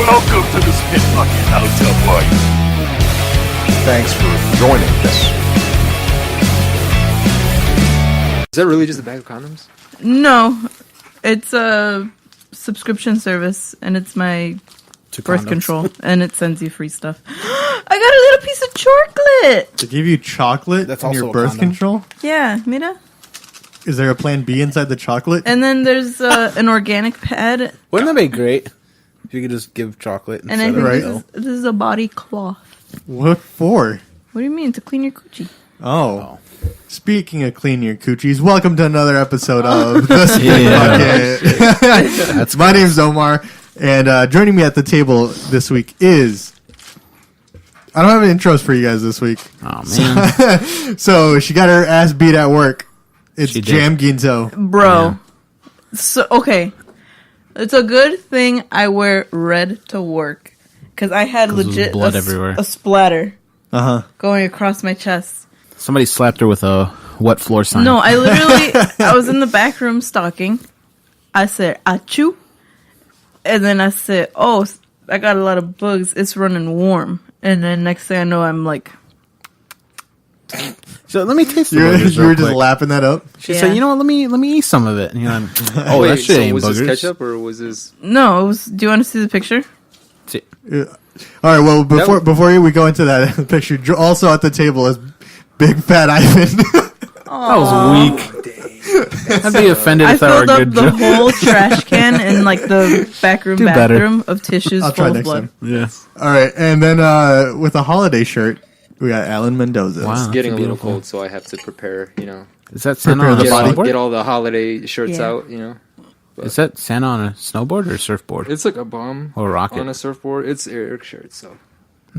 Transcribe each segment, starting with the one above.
Welcome to the Spit Bucket Hotel Party. Thanks for joining us. Is that really just a bag of condoms? No, it's a subscription service, and it's my birth control, and it sends you free stuff. I got a little piece of chocolate. To give you chocolate That's in also your a birth condom. control? Yeah, mira. Is there a plan B inside the chocolate? And then there's an organic pad, Wouldn't that be great? If you could just give chocolate and I instead think of Right. this is a body cloth. What for? What do you mean? To clean your coochie. Oh. Speaking of clean your coochies, welcome to another episode of The Spit Bucket. My name's Omar, and joining me at the table this week is... I don't have any intros for you guys this week. Oh, man. So she got her ass beat at work. It's She did. Jam Ginto. Bro. So, okay. It's a good thing I wear red to work. Because I had 'Cause there was legit blood everywhere. a splatter Uh-huh. going across my chest. Somebody slapped her with a wet floor sign. No, I literally, I was in the back room stalking. I said, achoo. And then I said, oh, I got a lot of bugs. It's running warm. And then next thing I know, I'm like, So let me taste the You boogers were real just quick. lapping that up? She Yeah. said, you know what, let me eat some of it. And you're like, oh, that shit ain't was boogers. this ketchup or was this... no, it was, do you want to see the picture? See- Yeah. All right, well, before we go into that picture, also at the table is Big Fat Ivan. That was weak. I'd be offended I if that were filled a up good the joke. whole trash can in like the back room Do better. bathroom of tissues I'll full try of next blood. time. Yeah. All right, and then with a holiday shirt, we got Allan Mendoza. Wow. It's getting a little beautiful. cold, so I have to prepare, Is that Santa Prepare on a the Get body. all, snowboard? get all the holiday shirts Yeah. out, Is that Santa on a snowboard or surfboard? It's like a bomb Or a rocket? on a surfboard. It's Eric's shirt, so...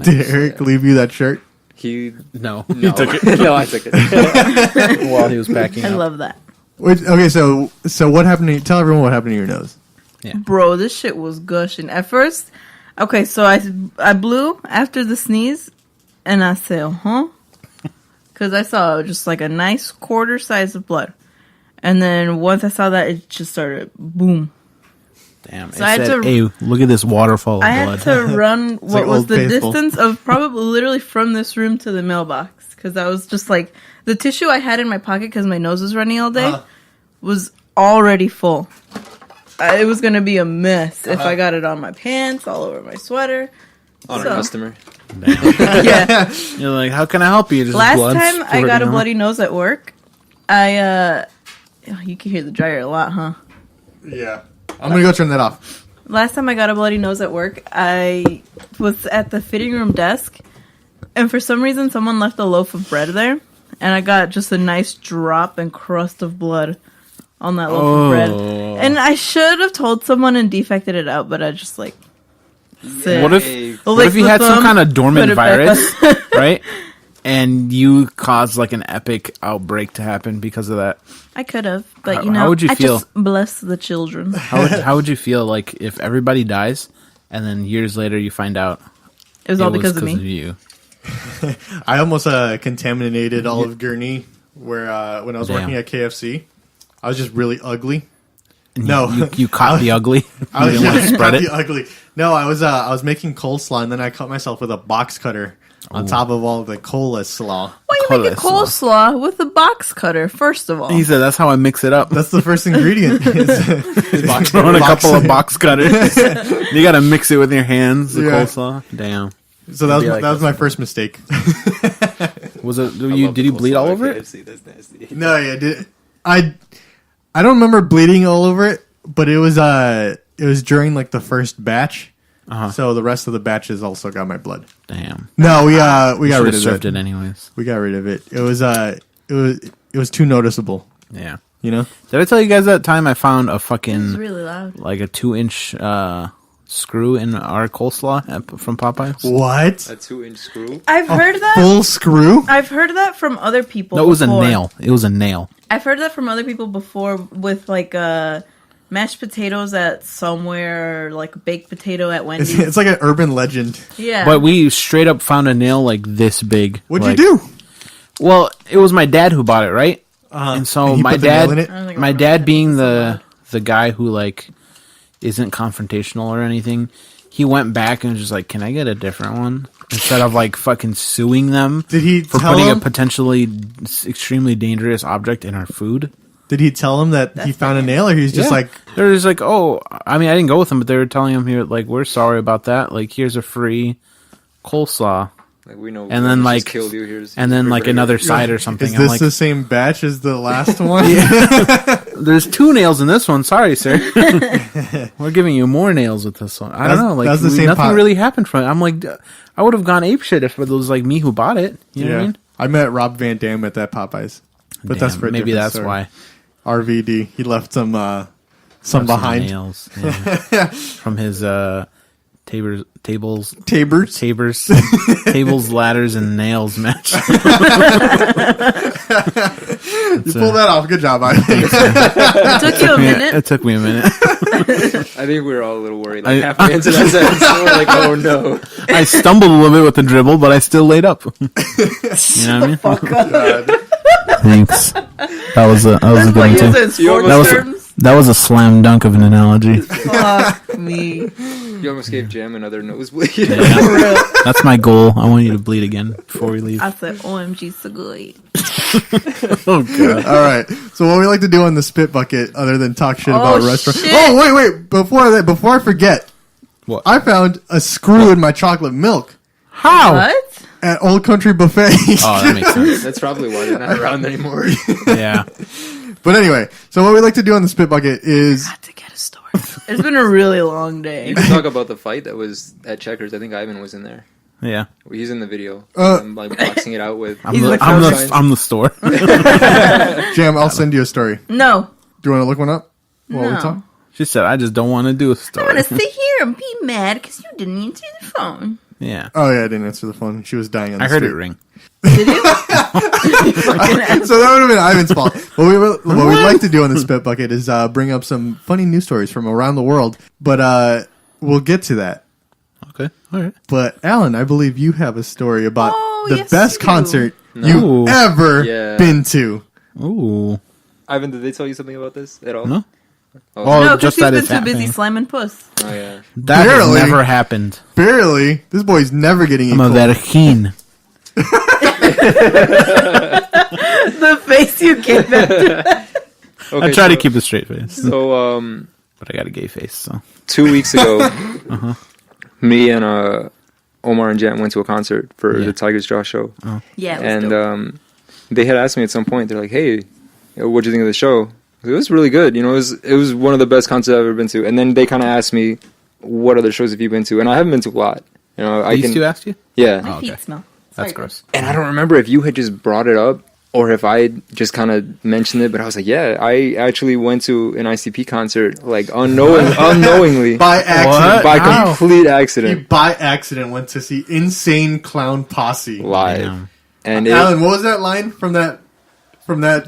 Did Eric leave you that shirt? He... No. No. He took it No, I took it. while he was packing I up. love that. Wait, okay, so what happened to you? Tell everyone what happened to your nose. Bro, this shit was gushing. At first, okay, so I blew after the sneeze, and I said, huh? Because I saw just like a nice quarter size of blood. And then once I saw that, it just started boom. Damn. So it I had said, to- hey, look at this waterfall of I blood. had to run what like was Old the Faithful. distance of probably literally from this room to the mailbox. Because I was just like, the tissue I had in my pocket because my nose was running all day was already full. It was going to be a mess if I got it on my pants, all over my sweater. On So- our customer. Yeah. You're like, how can I help you? Just Last blood time I squirting got a out. bloody nose at work, you can hear the dryer a lot, huh? Yeah. I'm going to go turn that off. Last time I got a bloody nose at work, I was at the fitting room desk, and for some reason someone left a loaf of bread there, and I got just a nice drop and crust of blood on that loaf of bread. And I should have told someone and defected it out, but I just like... said- What if, Hey, what if you had some kind of dormant put it back virus, right? And you caused like an epic outbreak to happen because of that? I could have, but How- you know, how would you I feel? just bless the children. How would you feel like if everybody dies and then years later you find out It was all because of me. you? I almost contaminated all of Gurney when I was Damn. working at KFC. I was just really ugly. And No. you caught the ugly. I was You didn't want to spread not it. the ugly. No, I was making coleslaw, and then I cut myself with a box cutter on top of all the coleslaw. Why you make a Coleslaw. coleslaw with a box cutter, first of all? He said that's how I mix it up. That's the first ingredient. Throwing a couple of box cutters. You got to mix it with your hands. The Yeah. coleslaw. Damn. So that was Be like that was my first mistake. Was it? Did you bleed all over it? KFC, that's nasty. No, yeah, I don't remember bleeding all over it, but it was during like the first batch. So the rest of the batches also got my blood. Damn. No, we got You rid should of have served it. it anyways. We got rid of it. It was too noticeable. Yeah. You know. Did I tell you guys that time I found a It was fucking really loud. like a 2-inch screw in our coleslaw from Popeyes? What? A 2-inch screw. I've heard that. Full screw? I've heard that from other people. No, it was before. a nail. It was a nail. I've heard that from other people before with like mashed potatoes at somewhere, like baked potato at Wendy's. It's like an urban legend. Yeah. But we straight up found a nail like this big. What'd Like- you do? Well, it was my dad who bought it, right? And so And he my put the nail in dad, it? I don't think I my remember dad that. being It's so the guy who like isn't confrontational or anything. He went back and was just like, "Can I get a different one?" Instead of like fucking suing them Did he for tell putting him? a potentially extremely dangerous object in our food. Did he tell him that he found a nail, or he's just Yeah. like, They're just like, "Oh, I mean, I didn't go with them, but they were telling him here, like, we're sorry about that. Like, here's a free coleslaw." Like we know. And then, we like- just killed you. Here's And then like refrigerator. another side or something. is I'm this like, the same batch as the last one? there's 2 nails in this one. Sorry, sir. We're giving you more nails with this one. I don't That's- know. Like that's the same nothing pot. really happened from it. I'm like, I would have gone apeshit if it was like me who bought it. You know what I mean? I met Rob Van Dam at that Popeyes, but that's Damn, for a maybe different that's story. why. RVD. He left some Some behind. nails yeah. From his tables, Tabers. tables, ladders, and nails match. You pulled that off. Good job, Ivan. It took you a minute. It took me a minute. I think we were all a little worried. Like I- halfway into that sentence, we're like, "Oh no!" I stumbled a little bit with the dribble, but I still laid up. You know what I mean? Fuck up. Thanks. That was a That's what good you one said too. in sports That was terms. that was a slam dunk of an analogy. Fuck me. You almost gave Jam another nosebleed. For real. That's my goal. I want you to bleed again before we leave. I said, OMG, so good. Oh god. All right. So what we like to do on the spit bucket, other than talk shit about restaurants. shit. Oh, wait. Before I forget, What? I found a screw in my chocolate milk How? What? at Old Country Buffet. Oh, that makes sense. That's probably why they're not around anymore. Yeah. But anyway, so what we like to do on the spit bucket is Got to get a story. It's been a really long day. You can talk about the fight that was at Checkers. I think Ivan was in there. Yeah. He's in the video. Uh, I'm like boxing it out with. I'm He's the, like I'm, signs. the, I'm the store. Jam. I'll send you a story. No. Do you want to look one up while we No. talk? She said, I just don't want to do a I'm story. going to sit here and be mad because you didn't answer the phone. Yeah. Oh yeah, I didn't answer the phone. She was dying on the I heard it street. ring. Did you? Fucking ass. So that would have been Ivan's fault. What we like to do on the spit bucket is bring up some funny news stories from around the world. But we'll get to that. Okay. All right. But Allan, I believe you have a story about Oh, the yes, best I do. concert No. you've ever Yeah. been to. Ooh. Ivan, did they tell you something about this at all? No. Oh, Oh, No, because just he's that been it's too busy happening. slamming puss. oh yeah. That Barely. has never happened. Barely. This boy's never getting I'm a cold. virgin. The face you gave after. Okay, I try to so- keep a straight face, So, but I got a gay face, so. 2 weeks ago, me and Omar and Jan went to a concert for Yeah. the Tigers Jaw show, Yeah, it was and dope. they had asked me at some point. They're like, "Hey, what'd you think of the show?" I was like, it was really good. You know, it was one of the best concerts I've ever been to. And then they kind of asked me, "What other shows have you been to?" And I haven't been to a lot. You know, These two asked you? yeah. My okay. feet smell. That's Sorry. gross. And I don't remember if you had just brought it up or if I just kind of mentioned it, but I was like, yeah, I actually went to an ICP concert, like unknowingly, By accident. What? by How? complete He accident, by accident went to see Insane Clown Posse. live. Damn. And Allan, what was that line from that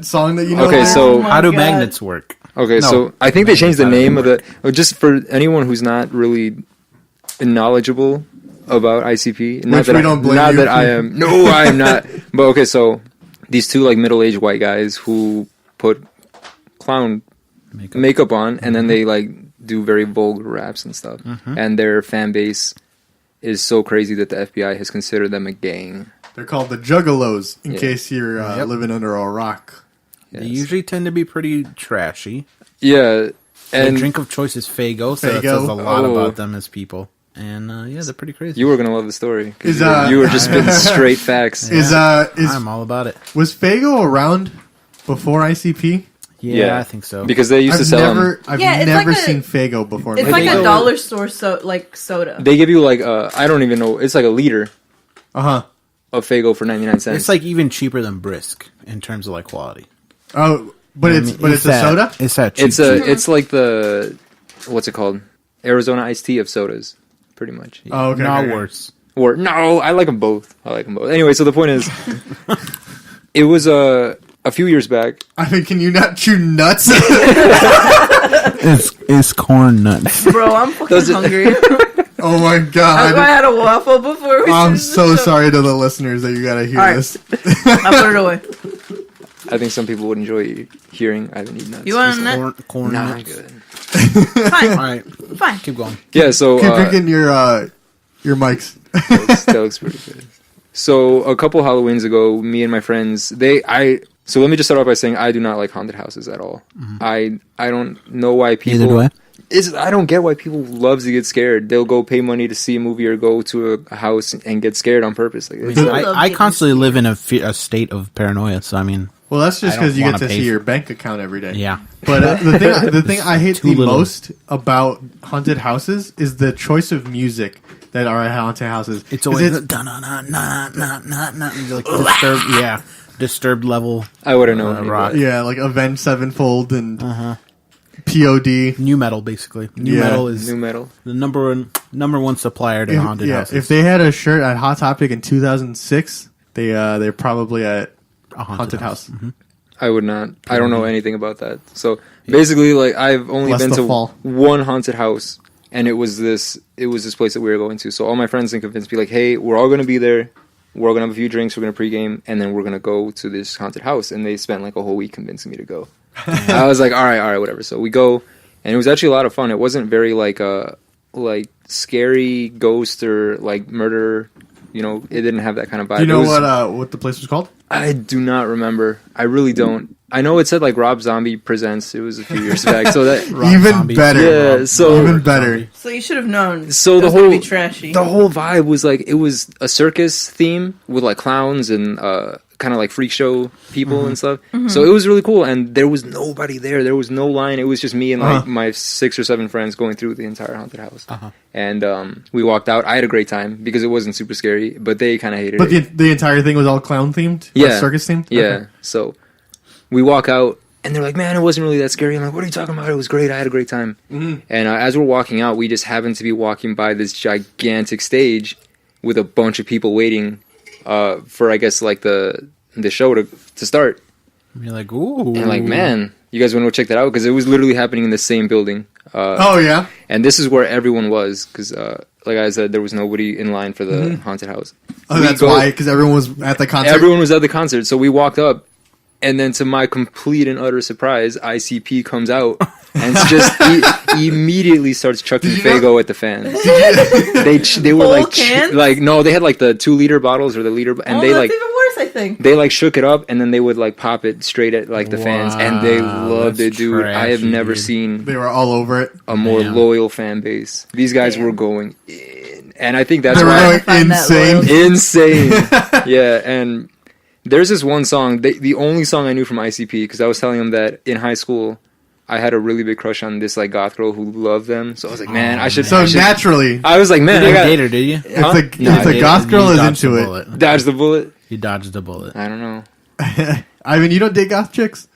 song that you know? Okay, there? so- Oh my How do God. magnets work? okay, No, so I think they changed the magnets name of don't the, just for anyone who's not really knowledgeable about ICP. Not Which that we don't blame Not you that for. I am. No, I am not. But okay, so these two like middle-aged white guys who put clown makeup on, and then they like do very vulgar raps and stuff. And their fan base is so crazy that the FBI has considered them a gang. They're called the Juggalos, in Yeah. case you're Yep. living under a rock. They Yes. usually tend to be pretty trashy. Yeah, Their and drink of choice is Fago, so that Faygo. says a lot Oh. about them as people. And yeah, they're pretty crazy. you were gonna love the story. 'Cause Is, you were just spitting straight facts. Is I'm all about it. was Fago around before ICP? Yeah, I think so. Because they used to sell them. I've Yeah, it's never like a- seen Fago before. It's I like think a so. dollar store soda. They give you like I don't even know. It's like a liter Uh-huh. of Faygo for 99 cents. it's like even cheaper than Brisk in terms of like quality. Oh, but I it's mean, but it's a that- soda? It's that cheap. it's like the what's it called? Arizona iced tea of sodas, pretty much. Oh, okay. Not okay. worse. Or no, I like them both. Anyway, so the point is, it was a few years back. I mean, can you not chew nuts? It's corn nuts. Bro, I'm fucking Does it- hungry. Oh my I god. had a waffle before we I'm started so the show. sorry to the listeners that you gotta hear All right. this. I put it away. I think some people would enjoy hearing Ivan eat nuts. You want a nut? Corn Nah, I'm nuts. good. Fine. All right, Fine. keep going. Yeah, so Keep drinking your mics. that looks pretty good. So a couple Halloweens ago, me and my friends, so let me just start off by saying I do not like haunted houses at all. I don't know why people. Neither do I. I don't get why people love to get scared. They'll go pay money to see a movie or go to a house and get scared on purpose. Like, it's not- I constantly live in a state of paranoia, so I mean, Well, that's just I don't because you get wanna to pay see for- your bank account every day. yeah. But the thing I hate Too the little. most about haunted houses is the choice of music that are at haunted houses. It's 'Cause always like disturbed, disturbed level. I wouldn't know. any rock. of that. yeah, like Avenged Sevenfold and POD. New metal, basically. New Yeah. metal is New metal. the number one supplier to haunted houses. If they had a shirt at Hot Topic in 2006, they're probably at A haunted house. I would not. I don't know anything about that. So basically, like I've only Bless been the to fall. one haunted house, and it was this place that we were going to. So all my friends convinced me, like, hey, we're all gonna be there. We're all gonna have a few drinks. We're gonna pregame, and then we're gonna go to this haunted house. And they spent like a whole week convincing me to go. I was like, all right, whatever. So we go, and it was actually a lot of fun. It wasn't very like scary ghost or like murder. You know, it didn't have that kind of vibe. Do you know It was- what the place was called? I do not remember. I really don't. I know it said like Rob Zombie Presents. It was a few years back. So that Even Zombie. better. Yeah, so- even better. So you should have known. So it the was gonna whole be trashy. the whole vibe was like it was a circus theme with like clowns and kind of like freak show people and stuff. So it was really cool, and there was nobody there. There was no line. It was just me and like my 6 or 7 friends going through the entire haunted house. And we walked out. I had a great time because it wasn't super scary, but they kind of hated But it. the entire thing was all clown themed? Yeah. Or circus themed? Yeah. Okay. So we walk out, and they're like, "Man, it wasn't really that scary." I'm like, "What are you talking about? It was great. I had a great time." And as we're walking out, we just happened to be walking by this gigantic stage with a bunch of people waiting for, I guess, like the show to start. You're like, ooh. And like, man, you guys want to go check that out? Because it was literally happening in the same building. Oh, yeah? And this is where everyone was, because like I said, there was nobody in line for the haunted house. Oh, We that's go- why? Because everyone was at the concert? Everyone was at the concert, so we walked up, and then to my complete and utter surprise, ICP comes out and just immediately starts chucking Did you Faygo at the fans. They were Whole like cans? like no, they had like the 2-liter bottles or the liter, and they that's like even worse, I think. they like shook it up, and then they would like pop it straight at like the fans, and they Wow, loved that's it, dude. I have trashy, never dude. seen They were all over it. a more Damn. loyal fan base. These guys were going in, and I think that's They were why going find that insane. loyalty. insane. Yeah, and there's this one song, the only song I knew from ICP, because I was telling them that in high school I had a really big crush on this like goth girl who loved them. So I was like, man, I should. So I should- naturally, I was like, You man, I didn't got date her, did you? if Huh? the, No, if the I goth girl You is dodged into the it. bullet. dodge the bullet. You dodged the bullet. I don't know. I mean, you don't date goth chicks?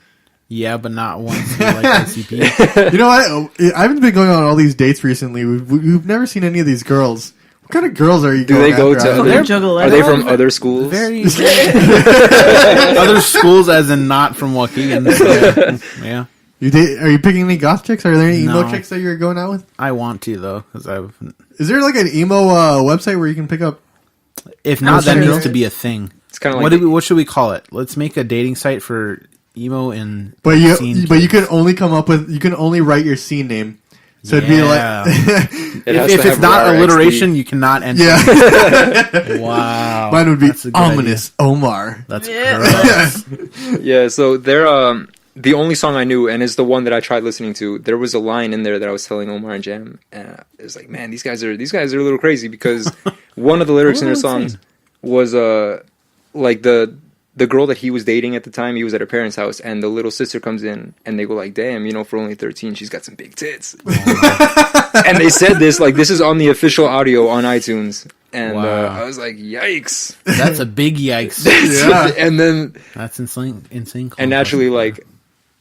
Yeah, but not once. You like ICP. You know what? I haven't been going on all these dates recently. We've never seen any of these girls. What kind of girls are you Do going they go after? to? They're Other, juggalo. are they from other schools? Very other schools, as in not from Waukegan. Yeah, Are you picking any goth chicks? Are there any emo No. chicks that you're going out with? I want to though, because I've. Is there like an emo website where you can pick up? If not, that sure needs there to be a thing. It's kind of like What should we call it? Let's make a dating site for emo and. But scene you kids. can only come up with, you can only write your scene name. So it'd be Yeah. like, it has If to it's have not RXD. alliteration, you cannot enter. yeah. Wow. Mine would be That's a good ominous Omar. idea. That's Yeah. gross. Yeah, so they're the only song I knew, and it's the one that I tried listening to. There was a line in there that I was telling Omar and Jam, and it was like, man, these guys are a little crazy, because one of the lyrics in their songs was like the girl that he was dating at the time. He was at her parents' house, and the little sister comes in, and they go like, damn, you know, for only 13, she's got some big tits. And they said this like this is on the official audio on iTunes, and Wow. I was like, yikes. That's a big yikes. Yeah. And then That's insane. Insane. and naturally, like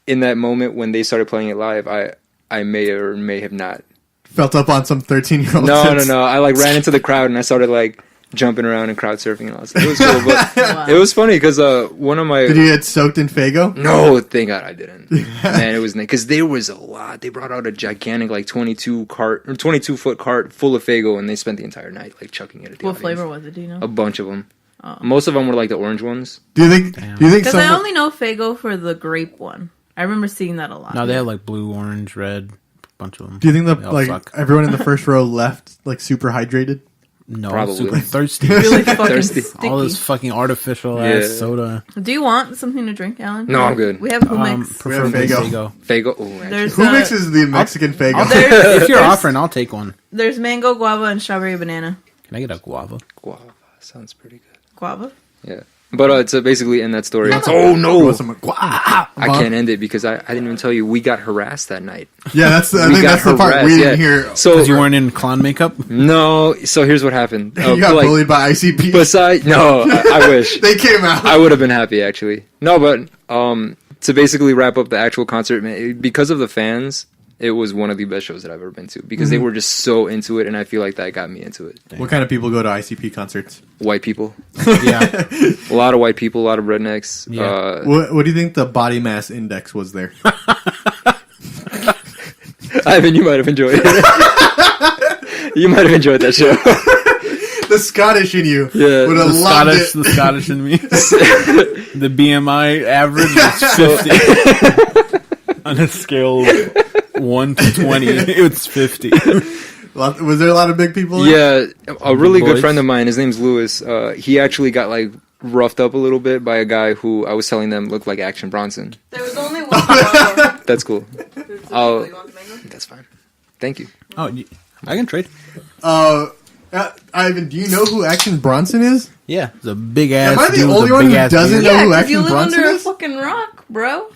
in that moment when they started playing it live, I may or may have not. Felt up on some 13-year-old. No. I like ran into the crowd and I started like jumping around and crowd surfing and all that stuff. It was cool, but Wow. it was funny because one of my Did you get soaked in Faygo? no, thank God I didn't. Man, it was because there was a lot. They brought out a gigantic like 22-foot cart full of Faygo, and they spent the entire night like chucking it at the What audience. flavor was it? Do you know? A bunch of them. Oh. Most of them were like the orange ones. Do you think? Damn. Do you think Because I someone? only know Faygo for the grape one. I remember seeing that a lot. No, they have like blue, orange, red, bunch of them. Do you think They all like suck. everyone in the first row left like super hydrated? No, Probably. super thirsty. Really fucking Thirsty. sticky. All this fucking artificial Yeah. ass soda. Do you want something to drink, Alan? No, I'm good. We have who mix. Preferably Faygo. Faygo. Fago. Oh, actually. There's Who mixes the Mexican Faygo? If you're offering, I'll take one. there's mango, guava, and strawberry banana. Can I get a guava? Guava. Sounds pretty good. Guava. Yeah. But it's basically in that story. Oh no! I I can't end it because I didn't even tell you we got harassed that night. Yeah, I We think got that's the part harassed, we yeah. didn't hear. So Because you weren't in clown makeup? no. So here's what happened. You got bullied by ICP. I wish They came out. I would have been happy actually. No, but to basically wrap up the actual concert, man, because of the fans, it was one of the best shows that I've ever been to because they were just so into it, and I feel like that got me into it. What kind of people go to ICP concerts? White people, Yeah. a lot of white people, a lot of rednecks. Yeah. What do you think the body mass index was there? Ivan, you might have enjoyed it. You might have enjoyed that show. The Scottish in you Yeah, would have loved it. The Scottish in me. The BMI average is 50. On a scale of 1 to 20, it's 50. Was there a lot of big people there? Yeah, a really good Boys. friend of mine, his name's Lewis. He actually got like roughed up a little bit by a guy who I was telling them looked like Action Bronson. There was only one guava. That's cool. Oh. You want the mango? That's fine. Thank you. Oh, I can trade. Ivan, do you know who Action Bronson is? Yeah, it's a big ass. Am I the dude with only a one big who ass doesn't beard. know Yeah, who 'cause Action you live Bronson under a is? fucking rock, bro.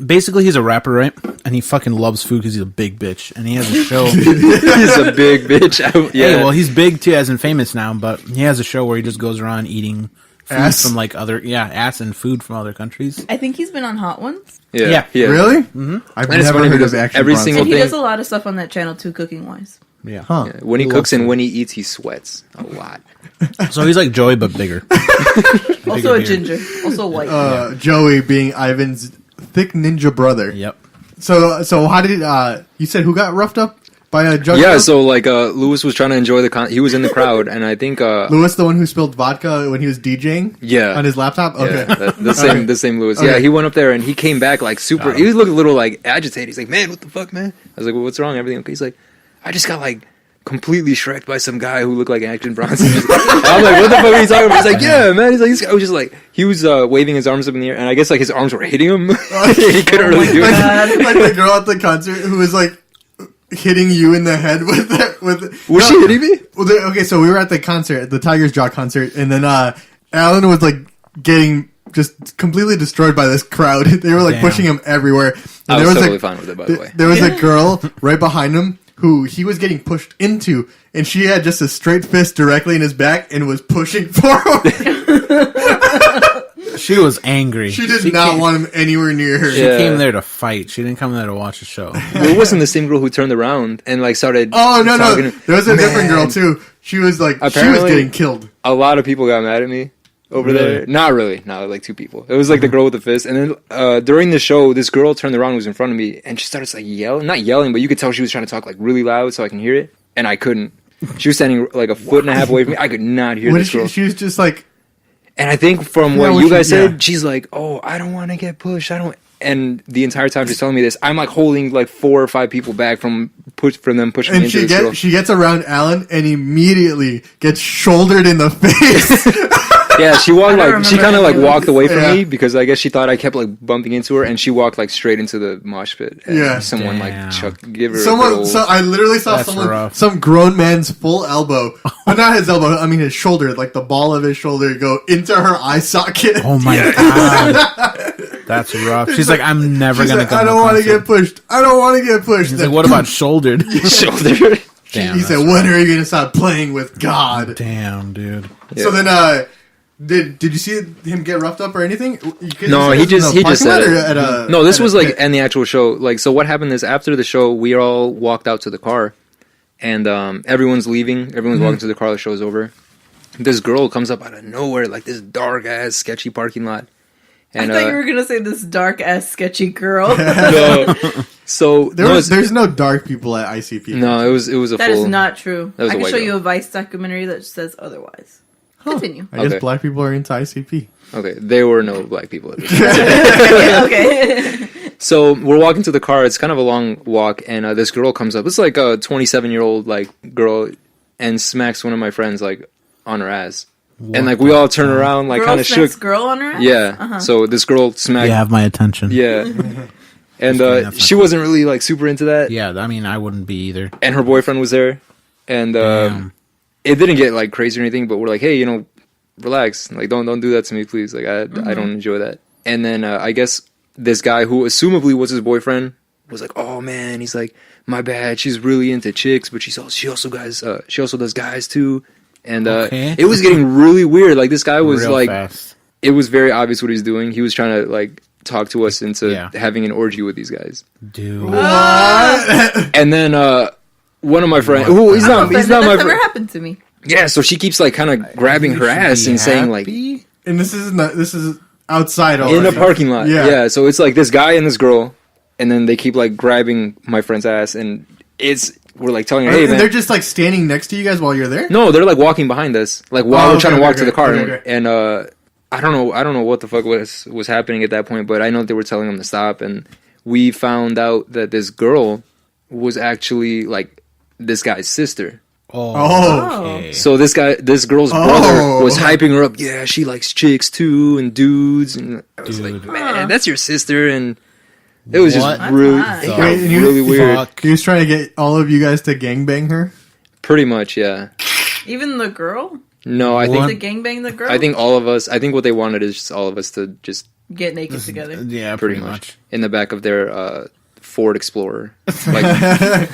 Basically, he's a rapper, right? And he fucking loves food because he's a big bitch, and he has a show. He's a big bitch. Yeah. Hey, well, he's big too, as in famous now. But he has a show where he just goes around eating food Ass? from like ass and food from other countries. I think he's been on Hot Ones. yeah. Really? Mm-hmm. I've And it's never funny heard because of Action every Bronson. single And he thing- does a lot of stuff on that channel too, cooking wise. Yeah. Huh. Yeah, when he cooks and when he eats, he sweats a lot. So he's like Joey, but bigger. Also a beard. ginger. Also white. Joey being Ivan's thick ninja brother. Yep. So how did you said who got roughed up by a juggalo? Yeah, so like Lewis was trying to enjoy he was in the crowd, and I think Lewis, the one who spilled vodka when he was DJing. Yeah. On his laptop. Okay. yeah, the same Lewis. Okay. Yeah, he went up there and he came back like super. He looked a little like agitated. He's like, "Man, what the fuck, man?" I was like, "Well, what's wrong? Everything okay?" He's like, "I just got like completely shreked by some guy who looked like Action Bronson." I'm like, "What the fuck are you talking about?" He's like, "Yeah, man." He's like, "This guy was just like he was waving his arms up in the air, and I guess like his arms were hitting him. He couldn't really do it." like the girl at the concert who was like hitting you in the head with that. Was she hitting me? Well, okay, so we were at the concert, at the Tiger's Jaw concert, and then Allan was like getting just completely destroyed by this crowd. They were like Damn. pushing him everywhere. And I was there totally fine with it, by the way. There was a girl right behind him who he was getting pushed into, and she had just a straight fist directly in his back and was pushing forward. She was angry. She did not came, want him anywhere near her. She Yeah. came there to fight. She didn't come there to watch the show. Well, it wasn't the same girl who turned around and like started. Oh no, talking. there was a different girl Man. too. She was like, she was Apparently- getting killed. A lot of people got mad at me over Really? there. Not really. Not like 2 people. It was like the girl with the fist. And then during the show, this girl turned around and was in front of me, and she started like yelling. Not yelling, but you could tell she was trying to talk like really loud so I can hear it, and I couldn't. She was standing like a foot and a half away from me. I could not hear What this is she? girl. She was just like, And I think from Yeah, what what you she- guys said, yeah. she's like, "Oh, I don't want to get pushed. I don't." And the entire time she's telling me this, I'm like holding like 4 or 5 people back from them pushing me and into this girl. she gets around Allan and immediately gets shouldered in the face. Yeah, she walked I don't like she remember kind of like any of walked this. away from Yeah. me because I guess she thought I kept like bumping into her, and she walked like straight into the mosh pit. And Yeah. someone Damn. like give her a Someone, good old- so I literally saw That's rough. some grown man's full elbow, but not his elbow. I mean his shoulder, like the ball of his shoulder, go into her eye socket. Oh my god, that's rough. She's like, I'm never She's gonna like, come. I don't want to get pushed. I don't want to get pushed. He's like, what about shouldered? shoulder. Damn, he that's said, when are you going to stop playing with God? Damn, dude. So then, did you see him get roughed up or anything? No, he just said it. No, this was like at in the actual show. Like, so what happened is after the show, we all walked out to the car, and everyone's leaving. Everyone's walking to the car. The show's over. This girl comes up out of nowhere, like this dark ass, sketchy parking lot. And, I thought you were gonna say this dark ass sketchy girl. no. So there's no dark people at ICP. no, it was a That full. is not true. That was I a can white show girl. you a Vice documentary that says otherwise. Continue. I guess Okay. black people are into ICP. Okay, there were no black people at this. Okay. So we're walking to the car. It's kind of a long walk, and this girl comes up. It's like a 27-year-old like girl, and smacks one of my friends like on her ass. And like we all turn around, like kind of shook. Girl on her ass? Yeah. So this girl smacked. You have my attention. Yeah. And she wasn't really like super into that. Yeah, I mean, I wouldn't be either. And her boyfriend was there, and it didn't get like crazy or anything. But we're like, hey, relax. Like, don't do that to me, please. Like, I don't enjoy that. And then I guess this guy who assumably was his boyfriend was like, oh man, he's like, my bad. She's really into chicks, but she also does guys too. And it was getting really weird. Like this guy was Real like, fast. It was very obvious what he was doing. He was trying to like talk to us into having an orgy with these guys. Dude. And then one of my friends, who he's not my That's friend. never happened to me. Yeah, so she keeps like kind of grabbing her ass and saying like, And this is outside in already. a parking lot. Yeah, so it's like this guy and this girl, and then they keep like grabbing my friend's ass, and we're like telling her, hey man. They're just like standing next to you guys while you're there? No, they're like walking behind us, like while we're trying to walk to the car, okay. and I don't know what the fuck was happening at that point, but I know they were telling them to stop, and we found out that this girl was actually like this guy's sister. Okay. So this girl's brother was hyping her up. Yeah, she likes chicks too and dudes, and I was like, man, that's your sister, and it was just really, really weird. He was trying to get all of you guys to gangbang her? Pretty much, yeah. Even the girl? No, I think the gangbang the girl? I think all of us. I think what they wanted is just all of us to just get naked together. Yeah, pretty much in the back of their Ford Explorer. Like,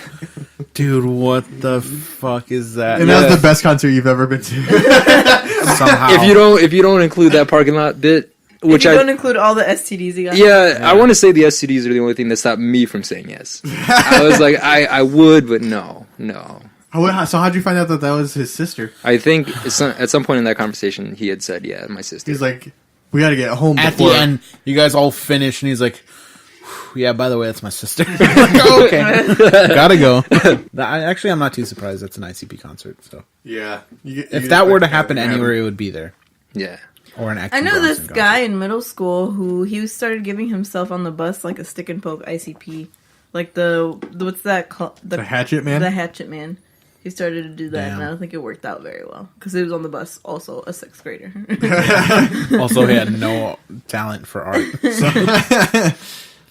dude, what the fuck is that? And that was the best concert you've ever been to. Somehow, if you don't include that parking lot bit, which if you don't include all the STDs you got. Yeah, I want to say the STDs are the only thing that stopped me from saying yes. I was like, I would, but no. So how'd you find out that was his sister? I think at some point in that conversation, he had said, yeah, my sister. He's like, we gotta get home at before. the end, you guys all finish, and he's like, yeah, by the way, that's my sister. Like, oh, okay. Gotta go. I'm not too surprised. That's an ICP concert. So yeah. If that were to happen anywhere, it would be there. Yeah. Or an I know this guy in middle school who he started giving himself on the bus like a stick and poke ICP. Like what's that called? The Hatchet Man? The Hatchet Man. He started to do that, Damn. and I don't think it worked out very well. Because he was on the bus, also a 6th grader. Also, he had no talent for art. So.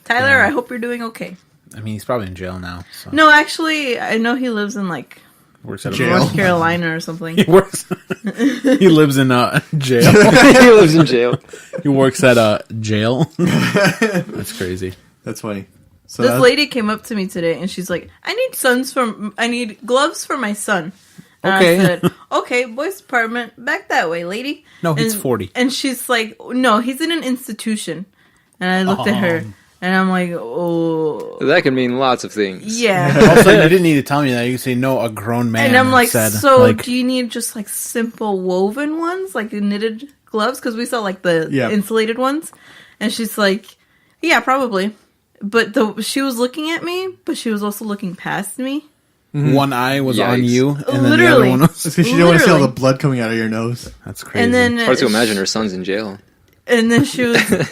Tyler, I hope you're doing okay. I mean, he's probably in jail now. So. No, actually, I know he lives in, like, Works at Jail. North Carolina or something. He works. He lives in jail. He lives in jail. He works at a jail. That's crazy. That's funny. So This lady came up to me today, and she's like, I need gloves for my son. And Okay. I said, okay, boys department, back that way, lady. No, he's And- 40. And she's like, no, he's in an institution. And I looked at her, and I'm like, oh. That can mean lots of things. Yeah. Also, you didn't need to tell me that. You could say, no, a grown man And I'm like, said, so like, do you need just like simple woven ones, like knitted gloves? Because we saw like the insulated ones. And she's like, yeah, probably. But she was looking at me, but she was also looking past me. one eye was on Yikes. you, and then the Literally. other one was... it's because she didn't want to see all the blood coming out of your nose. That's crazy. And then It's hard to imagine her son's in jail. And then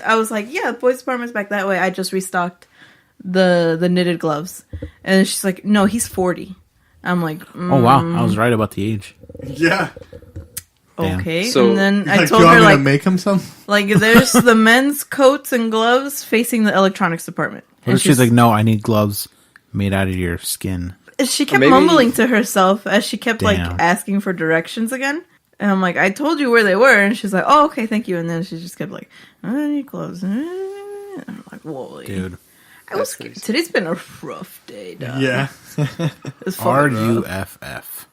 I was like, yeah, boys department's back that way. I just restocked the knitted gloves. And she's like, no, he's 40. I'm like, Oh, wow. I was right about the age. Yeah. Damn. okay. So- And then I Like, told you want her, me to like, make him some? there's the men's coats and gloves facing the electronics department. What And if she's like, no, I need gloves made out of your skin. she kept Maybe- mumbling to herself as she kept, like, Damn. asking for directions again. And I'm like, I told you where they were. And she's like, oh, okay, thank you. And then she just kept like, I need gloves. And I'm like, whoa. Dude. Today's been a rough day, dog. Yeah. It's fucking rough. RUFF.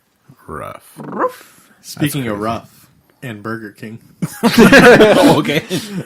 Rough. Rough. Speaking of rough and Burger King. Oh, okay.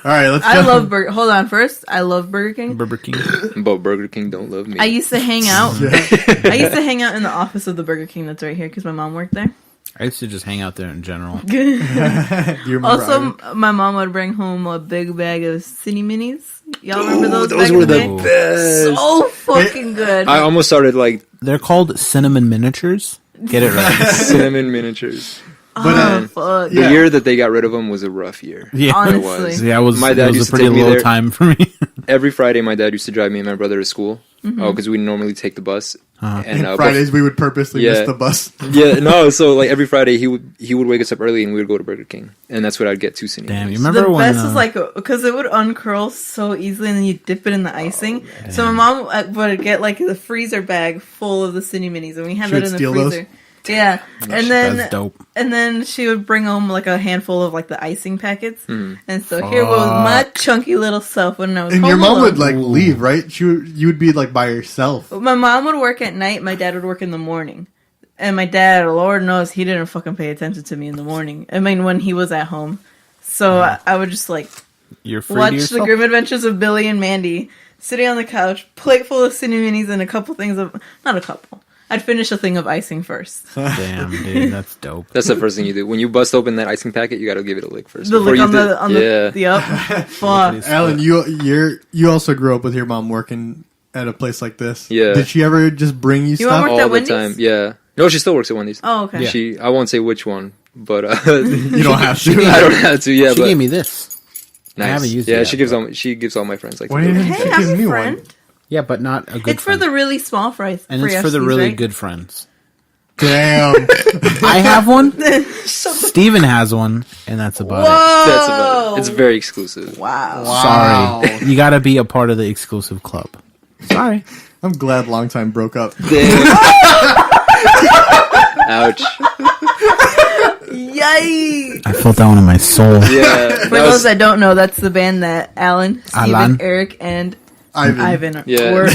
All right, let's I jump. love Burger. Hold on, first, I love Burger King. Burger King. But Burger King don't love me. I used to hang out. I used to hang out in the office of the Burger King that's right here because my mom worked there. I used to just hang out there in general. Do you remember Also, Ivan? my mom would bring home a big bag of Cine Minis. Y'all remember those? Those back were in the the day? best. So fucking good. I almost started like They're called cinnamon miniatures. Get it right. cinnamon miniatures. Oh, fuck. The year that they got rid of them was a rough year. Yeah. Honestly. Yeah, it was, My dad it was used a to pretty take me low there. time for me. every Friday, my dad used to drive me and my brother to school. Mm-hmm. Oh, because we normally take the bus. And Fridays we would purposely miss the bus. Yeah, no. So like every Friday he would wake us up early and we would go to Burger King, and that's what I'd get 2 cine. Damn, you remember The when? best was like because it would uncurl so easily, and then you dip it in the icing. So my mom would get like the freezer bag full of the cine minis, and we had She that would in the steal freezer. those? Yeah, and That's then dope. and then she would bring home like a handful of like the icing packets, and so here was my chunky little self when I was And home your mom alone. would like leave, right? You would be like by yourself. My mom would work at night. My dad would work in the morning. And my dad, Lord knows, he didn't fucking pay attention to me in the morning. I mean, when he was at home. So I would just like You're free to watch the yourself? Grim Adventures of Billy and Mandy, sitting on the couch, plate full of cine minis and a couple things of, not a couple. I'd finish a thing of icing first. Damn, dude, that's dope. That's the first thing you do when you bust open that icing packet. You got to give it a lick first. The before lick you on do- the up. Fuck. Allan, you also grew up with your mom working at a place like this. Yeah. Did she ever just bring you Your mom stuff? worked at all the Wendy's? time. Yeah. No, she still works at Wendy's. Oh, okay. She, I won't say which one, but You don't have to. I don't have to. Yeah, She but gave me this. I nice. haven't used it yeah, yet, she gives all my friends like. Why didn't Hey, she I'm give me your one? friend. Yeah, but not a good It's for friend. the really small fries. And it's for the FCs, really right? good friends. Damn. I have one. Steven has one, and that's about it. That's about it. It's very exclusive. Wow. Sorry. You gotta be a part of the exclusive club. Sorry. I'm glad Longtime broke up. Damn. Ouch. Yikes. I felt that one in my soul. Yeah. For those that don't know, that's the band that Allan, Steven, Allan. Eric, and Ivan. Ivan Yeah. were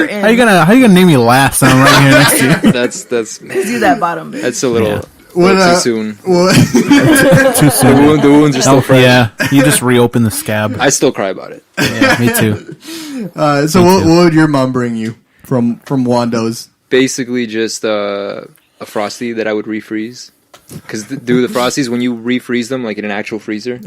in. How you gonna name me last? And I'm right here next to you. That's do that bottom bit? that's a little, Yeah. little too soon. What? Too soon. The wounds are still Oh, fresh. yeah, you just reopen the scab. I still cry about it. Yeah, me too. So what would your mom bring you from Wando's? Basically, just a Frosty that I would refreeze. Because the Frosties, when you refreeze them, like in an actual freezer,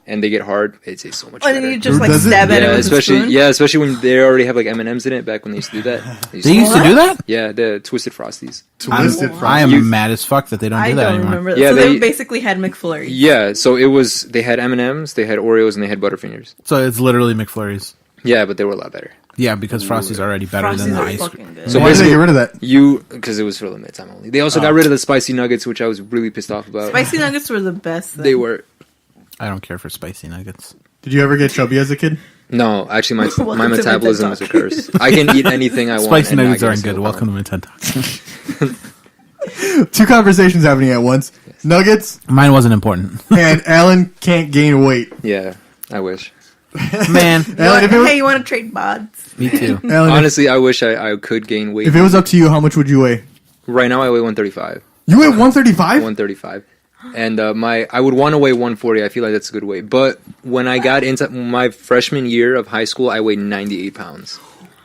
and they get hard, it tastes so much And better. then you just like Does it? stab at it yeah, with especially a spoon? especially when they already have like M&Ms in it. Back when they used to do that, They used to do that. yeah, the Twisted Frosties. Twisted I Frosty. am mad as fuck that they don't I do that don't anymore. remember that. Yeah, so they they- basically had McFlurry. Yeah, so they had M&Ms, they had Oreos, and they had Butterfingers. So it's literally McFlurries. Yeah, but they were a lot better. Yeah, because Frosty's already better than Frosties the are ice cream. fucking good. So Why did they basically, get rid of that? because it was for limited time only. They also got rid of the spicy nuggets, which I was really pissed off about. Spicy nuggets were the best. They were. I don't care for spicy nuggets. Did you ever get chubby as a kid? No, actually, my Welcome to my metabolism TED is a Talk. curse. I can eat anything I want. Spicy and not nuggets get a aren't good. single Welcome pound. to my TED Talk. Two conversations happening at once. Nuggets Mine wasn't important. and Allan can't gain weight. Yeah, I wish. Man, Allan, if it was, Hey, you want to trade bods? me too. Allan, Honestly, I wish I could gain weight. if it was up to you, how much would you weigh? Right now, I weigh 135. You weigh 135? 135. And I would want to weigh 140. I feel like that's a good weight. But when I got into my freshman year of high school, I weighed 98 pounds.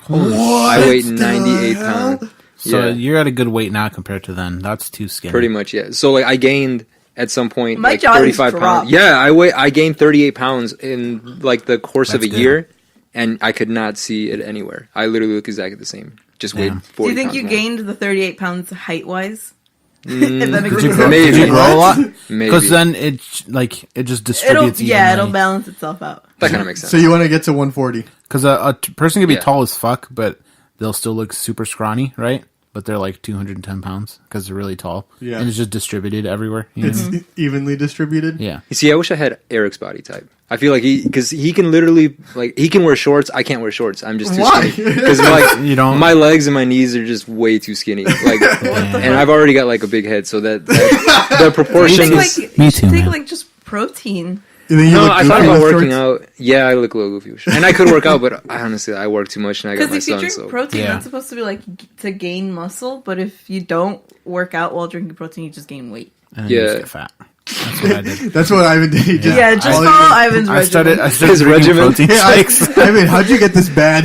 I weighed 98 pounds. So Yeah, you're at a good weight now compared to then. That's too skinny. pretty much, yeah. So like I gained at some point My like jaw is 35 dropped. pounds. Yeah, I gained 38 pounds in like the course of a That's good. year, and I could not see it anywhere. I literally look exactly the same. Just Damn. weighed 40 Do you think pounds you more. gained the 38 pounds height wise? Did you grow, Maybe. did you grow a lot? Maybe. Because then it just distributes It'll evenly. balance itself out. That kind of makes sense. So you want to get to 140? Because a person can be Yeah. tall as fuck, but they'll still look super scrawny, right? But they're like 210 pounds because they're really tall. Yeah. And it's just distributed everywhere. You know It's what I mean? evenly distributed? Yeah. You see, I wish I had Eric's body type. I feel like because he can literally, like, he can wear shorts. I can't wear shorts. I'm just too Why? skinny. Because, like, You don't- my legs and my knees are just way too skinny. Like, and I've already got, like, a big head, so that the You proportions. think like Me you too, should take man. like just protein. You think you No, look I thought goofy about with working shorts? out. Yeah, I look a little goofy. And I could work out, but I honestly, I work too much and I got Because my if you son, drink so. protein, Yeah. that's supposed to be like to gain muscle. But if you don't work out while drinking protein, you just gain weight. And then you just Yeah. get fat. That's what I did. That's what Ivan did. He just, Yeah, just all he follow did- Ivan's I regimen. started His drinking regimen? protein Hey, shakes. Ivan, how'd you get this bad?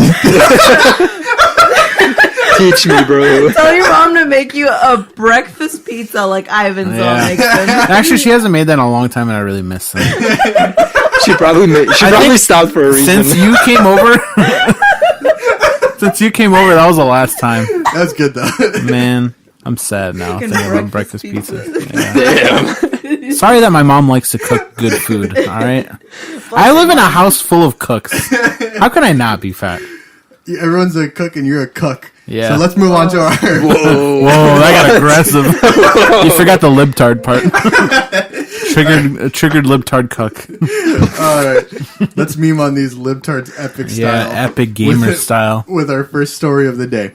Teach me, bro. Tell your mom to make you a breakfast pizza like Ivan's Yeah. all makes sense. Actually, she hasn't made that in a long time, and I really miss it. She probably stopped for a reason. Since you came over, that was the last time. That's good, though. Man, I'm sad now Fucking thinking about breakfast breakfast pizza. pizza. Yeah. Damn. Sorry that my mom likes to cook good food. All right, I live in a house full of cooks. How can I not be fat? Yeah, everyone's a cook and you're a cook. Yeah. So let's move on to our... Whoa. Whoa, that got aggressive. You forgot the libtard part. Triggered libtard cuck. Alright. Let's meme on these libtards epic style. Yeah, epic gamer style. With our first story of the day.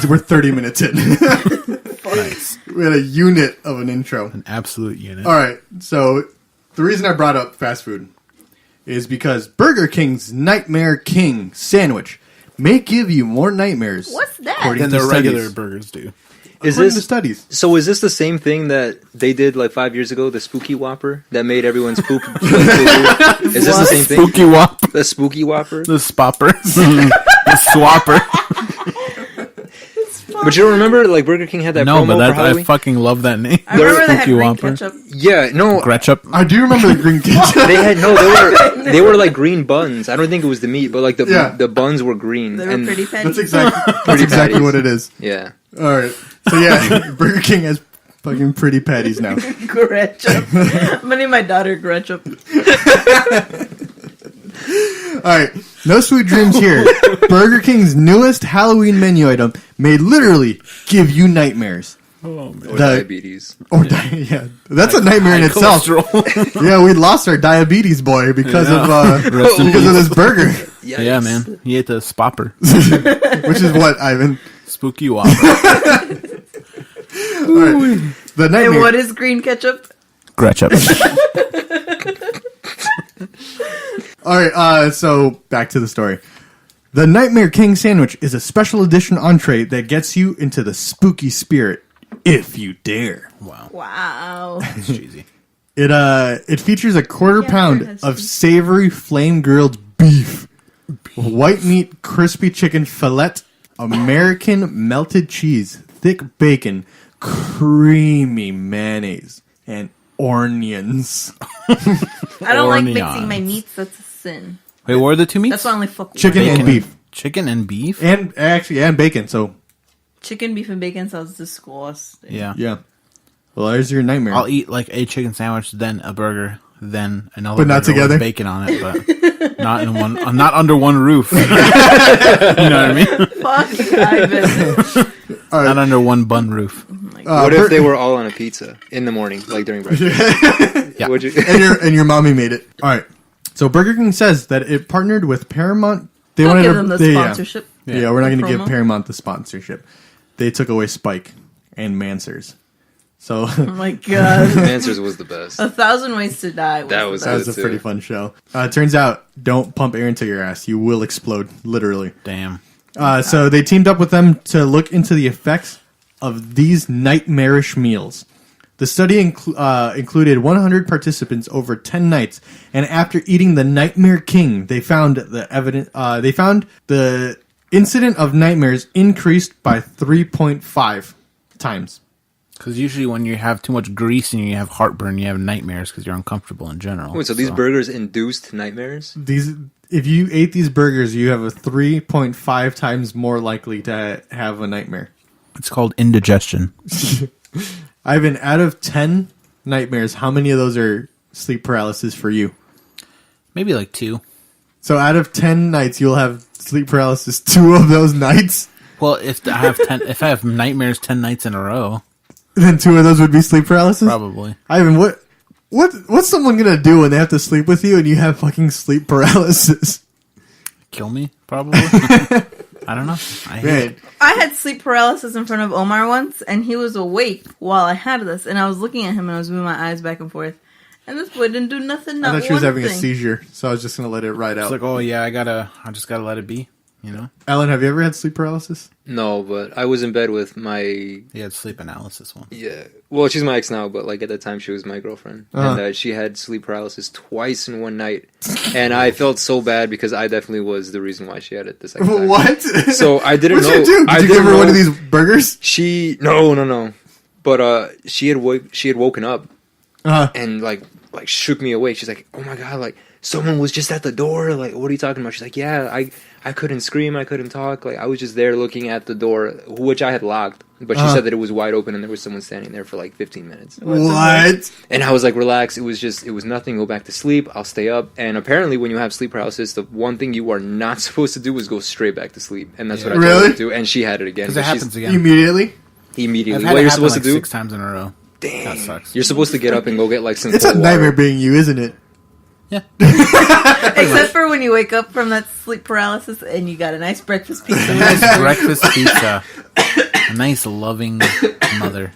We're 30 minutes in. Nice. We had a unit of an intro. An absolute unit. Alright, so the reason I brought up fast food is because Burger King's Nightmare King sandwich may give you more nightmares. What's that? according Than to the studies. regular burgers do. According to studies. So is this the same thing that they did like 5 years ago, the Spooky Whopper, that made everyone's poop? Is this the same thing? Spooky Whopper. The Spooky Whopper? The Spopper. The Swapper. But you don't remember, like, Burger King had that No, promo but for I Halloween? fucking love that name. I remember they had Spooky green Whopper. ketchup. Yeah, no. Gretchup. I do remember the green ketchup. They had, they were like green buns. I don't think it was the meat, but like the buns were green. They were pretty fatty. That's exactly patties. what it is. Yeah. Alright. So yeah, Burger King has fucking pretty patties now. Gretchup. I'm gonna name my daughter Gretchup. Alright, no sweet dreams here. Burger King's newest Halloween menu item may literally give you nightmares. Oh, man. Or diabetes. Yeah, that's a nightmare in itself. Yeah, we lost our diabetes boy because of this burger, Yeah, man. He ate the Spopper. which is what Ivan. Spooky Whopper. Alright, the And nightmare. what is green ketchup? Gretchup. Alright, so back to the story. The Nightmare King sandwich is a special edition entree that gets you into the spooky spirit, if you dare. Wow. Wow. That's cheesy. It features a quarter Yeah, pound it has of to. savory flame grilled beef, white meat crispy chicken fillet, American melted cheese, thick bacon, creamy mayonnaise, and onions. I don't like mixing Onions. my meats. That's a sin. Wait, what are the two meats? That's why I only fuck with Chicken one. and beef. Chicken and beef? And bacon, so Chicken, beef, and bacon sounds disgusting. Yeah. yeah. Well, there's your nightmare. I'll eat like a chicken sandwich, then a burger, then another But not burger together? with bacon on it, but not in one, not under one roof. You know what I mean? Fuck Ivan. Not under one bun roof. What if they were all on a pizza in the morning, like during breakfast? Yeah. Would you? and your mommy made it. All right. So Burger King says that it partnered with Paramount. They Don't wanted give to them the they- sponsorship. Yeah, we're not going to give Promo. Paramount the sponsorship. They took away Spike and Mansers. So Oh my god. Mansers was the best. 1,000 Ways to Die. That was that was a pretty fun show. Turns out, don't pump air into your ass. You will explode, literally. Damn. So they teamed up with them to look into the effects of these nightmarish meals. The study included 100 participants over 10 nights, and after eating the Nightmare King, they found the evidence. They found the incident of nightmares increased by 3.5 times. Because usually when you have too much grease and you have heartburn, you have nightmares because you're uncomfortable in general. Wait, so these burgers induced nightmares? If you ate these burgers, you have a 3.5 times more likely to have a nightmare. It's called indigestion. Ivan, out of 10 nightmares, how many of those are sleep paralysis for you? Maybe like 2. So out of 10 nights, you'll have sleep paralysis 2 of those nights? Well, if I have nightmares 10 nights in a row, Then 2 of those would be sleep paralysis? probably. Ivan, what's someone gonna do when they have to sleep with you and you have fucking sleep paralysis? Kill me, probably. I don't know. I hate it. Man, I had sleep paralysis in front of Omar once, and he was awake while I had this, and I was looking at him and I was moving my eyes back and forth. And this boy didn't do nothing. I Not thought she was one having a thing. seizure, so I was just gonna let it ride It's out. like, oh yeah, I just gotta let it be. You know? Alan, have you ever had sleep paralysis? No, but I was in bed with my He had sleep analysis one. Well, she's my ex now, but like at the time she was my girlfriend, Uh-huh. and she had sleep paralysis twice in one night, and I felt so bad because I definitely was the reason why she had it the second time. What? So I didn't What'd know. you do? I Did you give didn't her one know- of these burgers? She no, but she had woken up Uh, and like shook me awake. She's like, "Oh my god!" Like someone was just at the door. Like, what are you talking about? She's like, yeah, I couldn't scream, I couldn't talk. Like, I was just there looking at the door, which I had locked. But she said that it was wide open and there was someone standing there for like 15 minutes. What? And I was like, relax. It was nothing. Go back to sleep. I'll stay up. And apparently, when you have sleep paralysis, the one thing you are not supposed to do is go straight back to sleep. And that's what I told her to do. And she had it again. Because it happens again. Immediately? Immediately. I've had What it you're happen supposed like to do? 6 times in a row. Dang. That sucks. You're supposed to get up and go get like some It's a cold nightmare water. being you, isn't it? Yeah. Except for when you wake up from that sleep paralysis and you got a nice breakfast pizza. Nice breakfast pizza. A nice loving mother,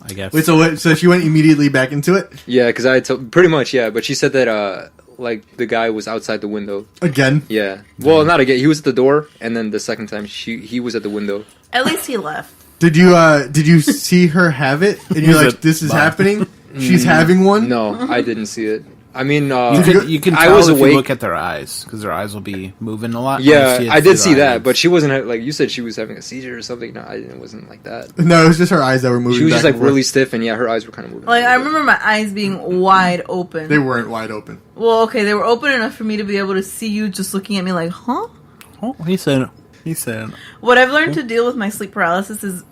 I guess. Wait, so she went immediately back into it? Yeah, because I told pretty much, yeah. But she said that like the guy was outside the window. Again? Yeah. Well, not again. He was at the door, and then the second time he was at the window. At least he left. Did you see her have it? And you're like, this is happening? She's having one? No, I didn't see it. I mean, you can I tell was if awake. you look at their eyes, because their eyes will be moving a lot. Yeah, You it I did through see their that, eyelids. but she wasn't like you said. She was having a seizure or something. No, it wasn't like that. No, it was just her eyes that were moving. She was back just like and forth. really stiff, and yeah, her eyes were kind of moving. Like, I remember my eyes being wide open. They weren't wide open. Well, okay, they were open enough for me to be able to see you just looking at me like, huh? Oh, he said. He said. What I've learned to deal with my sleep paralysis is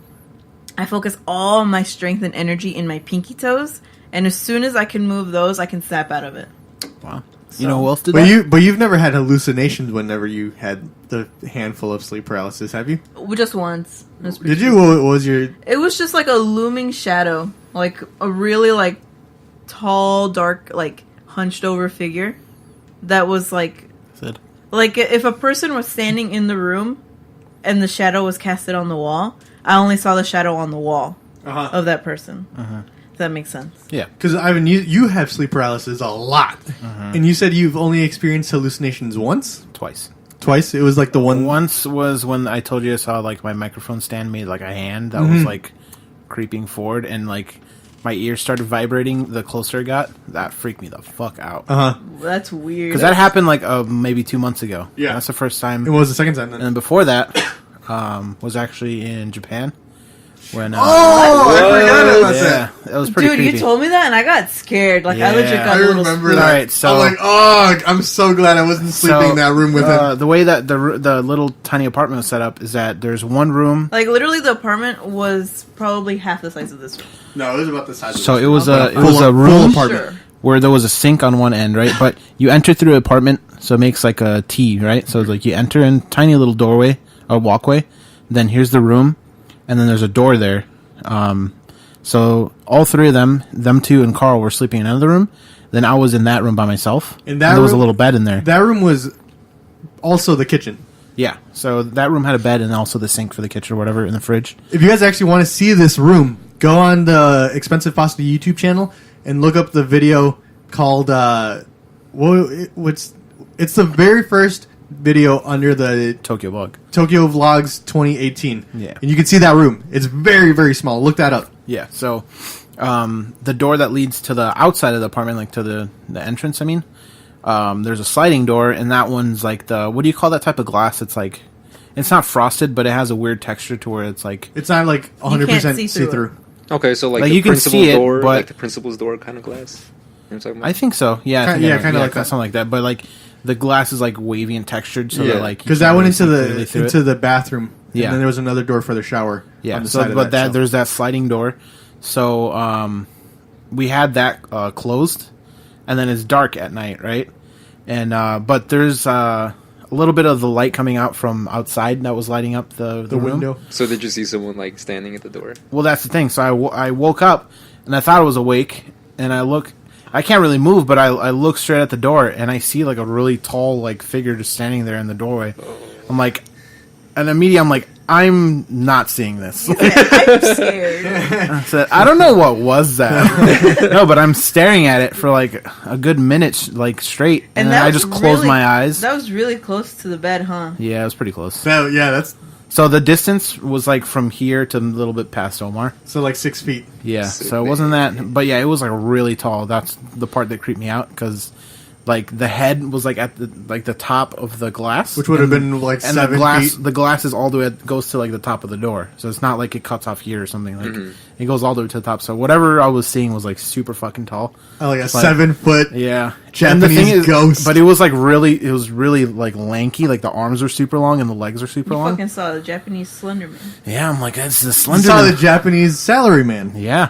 I focus all my strength and energy in my pinky toes, and as soon as I can move those, I can snap out of it. Wow. You know who else did that? But you've never had hallucinations whenever you had the handful of sleep paralysis, have you? Just once. It was pretty Did you? What was your... It was just like a looming shadow, like a really like tall, dark, like hunched over figure that was like if a person was standing in the room and the shadow was casted on the wall, I only saw the shadow on the wall of that person. Does that make sense? Yeah. Because, Ivan, you have sleep paralysis a lot. And you said you've only experienced hallucinations once? Twice. Twice? It was like the one... Once was when I told you I saw like my microphone stand made like a hand that was like creeping forward, and like my ears started vibrating the closer it got. That freaked me the fuck out. That's weird. Because that happened like maybe 2 months ago. Yeah. That's the first time. It was the second time then. And before that was actually in Japan. When, I forgot about yeah, that. it was pretty Dude, creepy. you told me that and I got scared. Like, I legit Yeah. got I a little remember spooked. that. Alright, so- I'm like, oh, I'm so glad I wasn't sleeping in that room with him. The way that the little tiny apartment was set up is that there's one room. Like, literally, the apartment was probably half the size of this room. No, it was about the size of So this it was room. a room full apartment. Sure. where there was a sink on one end, right? But you enter through an apartment, so it makes like a T, right? So it's like you enter in tiny little doorway or walkway, then here's the room, and then there's a door there. So all three of them two and Carl were sleeping in another room. Then I was in that room by myself. In that and there was a room- little bed in there. That room was also the kitchen. Yeah. So that room had a bed and also the sink for the kitchen or whatever in the fridge. If you guys actually want to see this room, go on the Expensive Pasta YouTube channel and look up the video called it's the very first video under the Tokyo Vlog. Tokyo Vlogs 2018. Yeah. And you can see that room. It's very, very small. Look that up. Yeah. So the door that leads to the outside of the apartment, like to the entrance, I mean, there's a sliding door, and that one's like what do you call that type of glass? It's like, it's not frosted, but it has a weird texture to where it's like... It's not like 100% see see through through. Okay, so like Like, the you can principal's see it, door, but- like the principal's door kind of glass. You know what I'm talking about? I think so. Yeah. Kinda like that. Something like that. But like the glass is like wavy and textured, so that like... you Because can't that went really into see clearly through into it. the bathroom. Yeah. And then there was another door for the shower. Yeah, On the so side of but that. there's that sliding door. So we had that closed, and then it's dark at night, right? And but there's a little bit of the light coming out from outside that was lighting up the room. window. So did you see someone like standing at the door? Well, that's the thing. So I woke up and I thought I was awake, and I can't really move, but I look straight at the door and I see like a really tall like figure just standing there in the doorway. I'm like, and immediately I'm like, I'm not seeing this. I'm scared. I said, I don't know what was that. No, but I'm staring at it for like a good minute, like straight, and then that I was just closed really- my eyes. That was really close to the bed, huh? Yeah, it was pretty close. That's... So the distance was like from here to a little bit past Omar. So like 6 feet. Yeah, Sick, so it wasn't that, but yeah, it was like really tall. That's the part that creeped me out because like the head was like at the top of the glass, Which would have been like and 7 feet. the glass is all the way goes to like the top of the door, so it's not like it cuts off here or something. Like it goes all the way to the top. So whatever I was seeing was like super fucking tall. Like a 7 foot. Yeah, Japanese and the thing is, ghost. but it was really like lanky. Like the arms are super long and the legs are super You long. fucking saw the Japanese Slender Man. Yeah, I'm like, it's the You slender. saw the Japanese salary man. Yeah.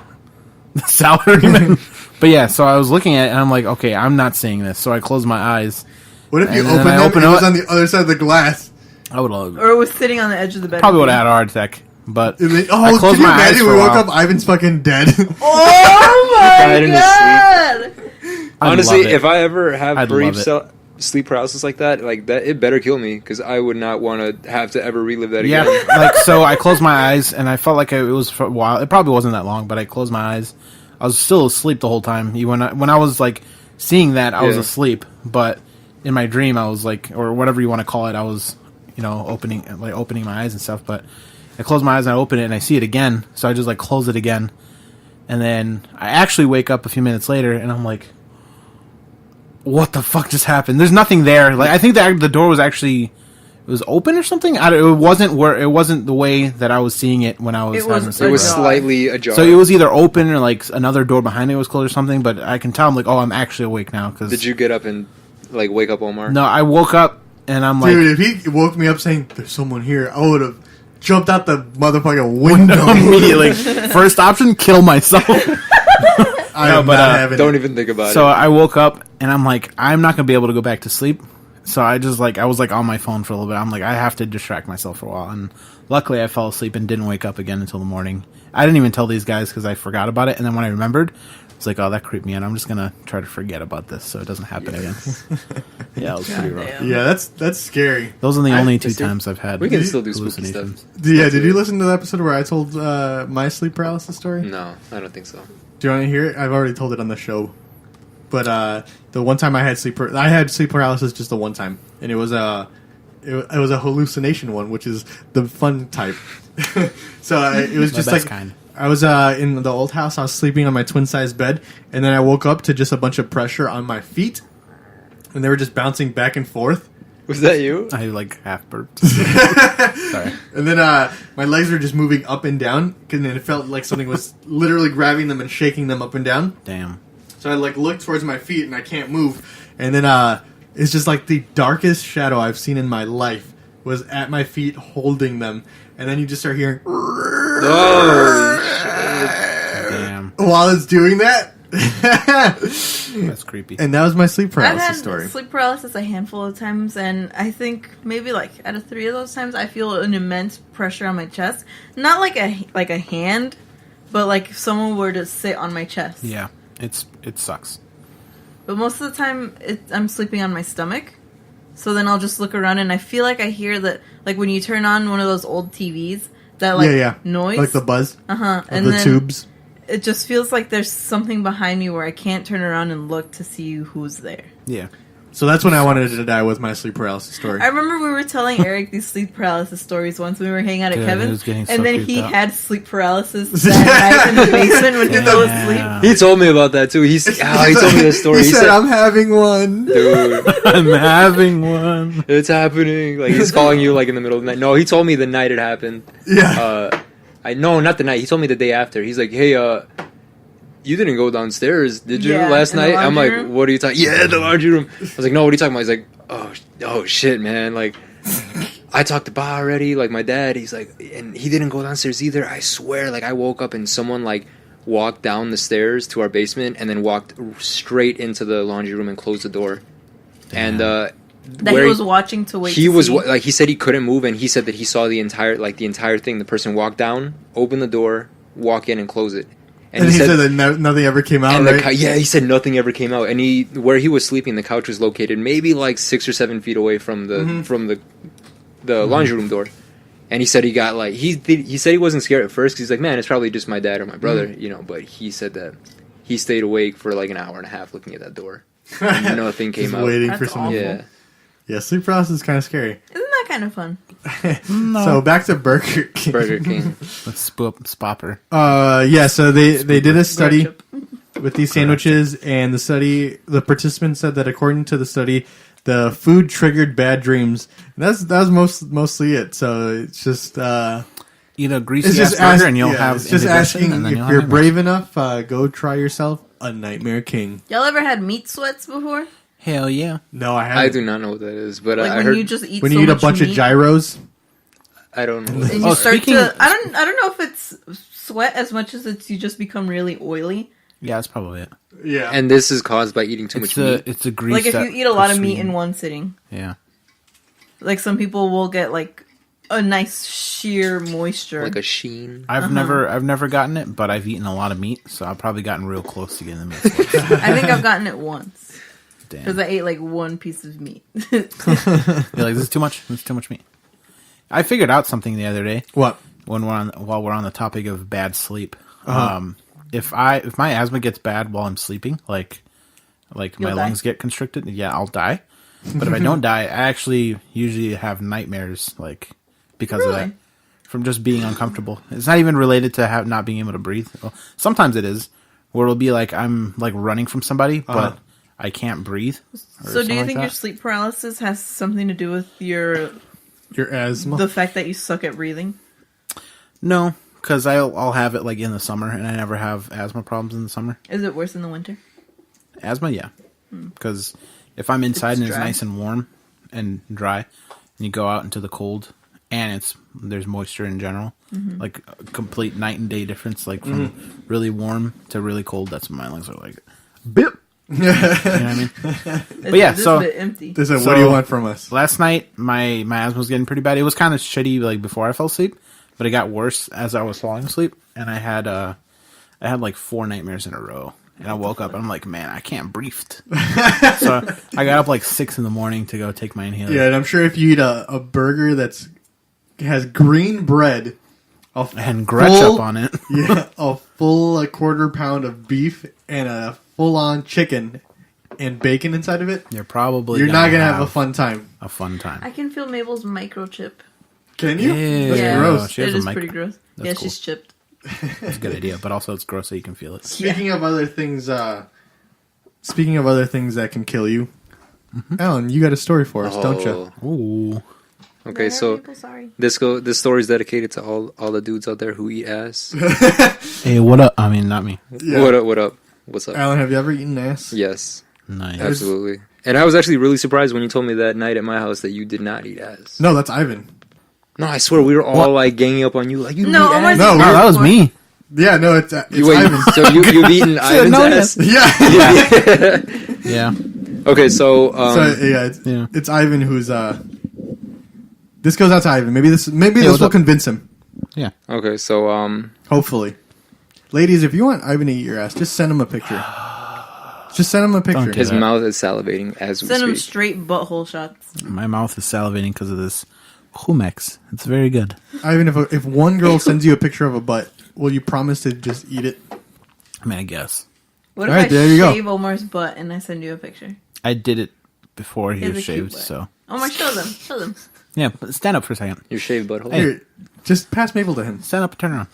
The salaryman. But yeah, so I was looking at it and I'm like, okay, I'm not seeing this. So I closed my eyes. What if you And then opened I them open and it it was up- on the other side of the glass? I would have Or it was sitting on the edge of the bed. probably would have had a heart attack. But And then- I oh, closed can you my eyes imagine for we a woke while. up, Ivan's fucking dead? Oh Died in my his god! I'd Honestly, love it. if I ever have I'd brief love it. sleep paralysis like that, it better kill me because I would not want to have to ever relive that Yeah, again. like so I closed my eyes and I felt like it was for a while. It probably wasn't that long, but I closed my eyes. I was still asleep the whole time. When I was like seeing that, I was Yeah. asleep. But in my dream, I was like, or whatever you want to call it, I was, opening my eyes and stuff. But I close my eyes and I open it and I see it again. So I just like close it again, and then I actually wake up a few minutes later and I'm like, what the fuck just happened? There's nothing there. Like I think the door was actually. It was open or something. It wasn't the way that I was seeing it when I was It was- having sleep It was Ajar. slightly ajar. So it was either open or like another door behind it was closed or something. But I can tell I'm like, oh, I'm actually awake now. Cause Did you get up and wake up Omar? No, I woke up and I'm like, Dude, if he woke me up saying, there's someone here, I would have jumped out the motherfucking window. immediately. First option, kill myself. I am but, not having Don't it. even think about So it. I woke up and I'm like, I'm not gonna be able to go back to sleep. So I was like on my phone for a little bit. I'm like, I have to distract myself for a while. And luckily I fell asleep and didn't wake up again until the morning. I didn't even tell these guys because I forgot about it. And then when I remembered, it's like, oh, that creeped me out. I'm just gonna try to forget about this so it doesn't happen again. Yeah, it was pretty rough. Goddamn. Yeah, that's scary. Those are the only two Is there- times I've had. we can still do spooky hallucinations. stuff. Yeah, did you listen to the episode where I told my sleep paralysis story? No, I don't think so. Do you want to hear it? I've already told it on the show. But the one time I had sleep paralysis just the one time, and it was a hallucination one, which is the fun type. So it was The just best like kind. I was in the old house. I was sleeping on my twin size bed, and then I woke up to just a bunch of pressure on my feet, and they were just bouncing back and forth. Was that you? I like half burped. Sorry. And then my legs were just moving up and down, and it felt like something was literally grabbing them and shaking them up and down. Damn. So I look towards my feet and I can't move. And then it's just like the darkest shadow I've seen in my life was at my feet holding them. And then you just start hearing Oh, Damn. while it's doing that. That's creepy. And that was my sleep I've paralysis had story. sleep paralysis a handful of times, and I think maybe like out of 3 of those times, I feel an immense pressure on my chest. Not like a hand, but like if someone were to sit on my chest. Yeah, it sucks. But most of the time, I'm sleeping on my stomach. So then I'll just look around, and I feel like I hear that, like when you turn on one of those old TVs, that like noise, like the buzz of and the then tubes. it just feels like there's something behind me where I can't turn around and look to see who's there. Yeah. So that's when I wanted to die with my sleep paralysis story. I remember we were telling Eric these sleep paralysis stories once when we were hanging out at Dude, he Kevin's, was getting so and then creeped he out. had sleep paralysis that night in the basement when he fell asleep. Yeah. he told me about that too. He told me this story. He said, "I'm having one." "Dude, I'm having one. it's happening." Like he's calling you like in the middle of the night. No, he told me the night it happened. Yeah. Not the night. He told me the day after. He's like, "Hey, you didn't go downstairs, did you, Yeah, last in the night?" I'm laundry like, room? "What are you talking?" Yeah, the laundry room. I was like, "No, what are you talking about?" He's like, "Oh shit, man. Like, I talked to Ba already. Like, my dad. He's like, and he didn't go downstairs either. I swear. Like, I woke up and someone like walked down the stairs to our basement and then walked straight into the laundry room and closed the door. And That where he was watching to wait. he to was see. like, he said he couldn't move, and he said that he saw the entire thing. The person walk down, open the door, walk in, and close it. And he said that nothing ever came out, and right? he said nothing ever came out. And where he was sleeping, the couch was located maybe like 6 or 7 feet away from the laundry room door. And he said he got like he said he wasn't scared at first because he's like, man, it's probably just my dad or my brother, you know. But he said that he stayed awake for like an hour and a half looking at that door. And nothing came Just out. waiting That's for some. awful. Yeah. Yeah, sleep paralysis is kind of scary. Isn't that kind of fun? So back to Burger King. Burger King. Spopper. Yeah, so they did a study. Gretchup. with these sandwiches, and the participants said that according to the study, the food triggered bad dreams. And that was mostly it. So it's just Eat a greasy ass burger and you'll have it's just indigestion, asking and then if you'll you're have brave enough, go try yourself a Nightmare King. Y'all ever had meat sweats before? Hell yeah. No, I haven't. I do not know what that is, but Like I when heard you just eat When so you eat a much bunch meat, of gyros. I don't know. and you Oh, start speaking- to. I don't know if it's sweat as much as it's you just become really oily. Yeah, that's probably it. Yeah. And this is caused by eating too much meat. It's a grease. Like if that you eat a lot of meat persuades- in one sitting. Yeah. Like some people will get like a nice sheer moisture. Like a sheen. I've never gotten it, but I've eaten a lot of meat, so I've probably gotten real close to getting the meat sweats. I think I've gotten it once because Damn. I ate like one piece of meat. You're like, this is too much. This is too much meat. I figured out something the other day What? while we're on the topic of bad sleep. If my asthma gets bad while I'm sleeping, like my You'll die. lungs get constricted, yeah, I'll die. But if I don't die, I actually usually have nightmares, like because of that, Really? from just being uncomfortable. It's not even related to not being able to breathe. Well, sometimes it is, where it'll be like I'm like running from somebody, but I can't breathe. or So do something you like think that. your sleep paralysis has something to do with Your asthma? the fact that you suck at breathing? No, because I'll have it like in the summer, and I never have asthma problems in the summer. Is it worse in the winter? Asthma, yeah. Because if I'm inside It's and it's dry. nice and warm and dry, and you go out into the cold, and there's moisture in general, Mm-hmm. like a complete night and day difference, like from really warm to really cold. That's what my lungs are like. Bip. You know what I mean? But yeah, this so- is a bit empty. They said, So- what do you want from us? Last night, my asthma was getting pretty bad. It was kind of shitty like before I fell asleep, but it got worse as I was falling asleep, and I had like 4 nightmares in a row. And I woke up and I'm like, man, I can't breathe. So I got up like 6 in the morning to go take my inhaler. Yeah, and I'm sure if you eat a burger has green bread, And Gretchup on it. yeah, a full quarter pound of beef and a full-on chicken and bacon inside of it, You're probably you're not gonna have a fun time. a fun time. I can feel Mabel's microchip. Can you? Ew. That's Yeah. gross. She has It a is mic- pretty gross. That's Yeah, cool. she's chipped. That's a good idea, but also it's gross so you can feel it. Speaking of other things, that can kill you, Allan, you got a story for us, don't you? Oh. Ooh. Okay, so Sorry. this story is dedicated to all the dudes out there who eat ass. Hey, what up? I mean, not me. Yeah. What up? What up? What's up? Allan, have you ever eaten ass? Yes, Nice. absolutely. And I was actually really surprised when you told me that night at my house that you did not eat ass. No, that's Ivan. No, I swear we were all like ganging up on you, like you No, eat Omar's ass. No, No, that was me. Yeah, no, it's Wait, Ivan. so you've eaten Ivan's no, ass? Yeah. Yeah. Okay, so Yeah. It's Ivan who's This goes out to Ivan. Maybe this what's will up? convince him. Yeah. okay, so Hopefully, ladies, if you want Ivan to eat your ass, just send him a picture. Just send him a picture. Don't do his that. mouth is salivating as we Send him speak. straight butthole shots. My mouth is salivating because of this Humex. It's very good. Ivan, if one girl sends you a picture of a butt, will you promise to just eat it? I mean, I guess. What All if right, I there you go. shave Omar's butt and I send you a picture? I did it before he He has was a cute shaved, butt. so. Omar, show them. Show them. Yeah, but stand up for a second. Your shaved butthole. Here, just pass Mabel to him. Stand up and turn around.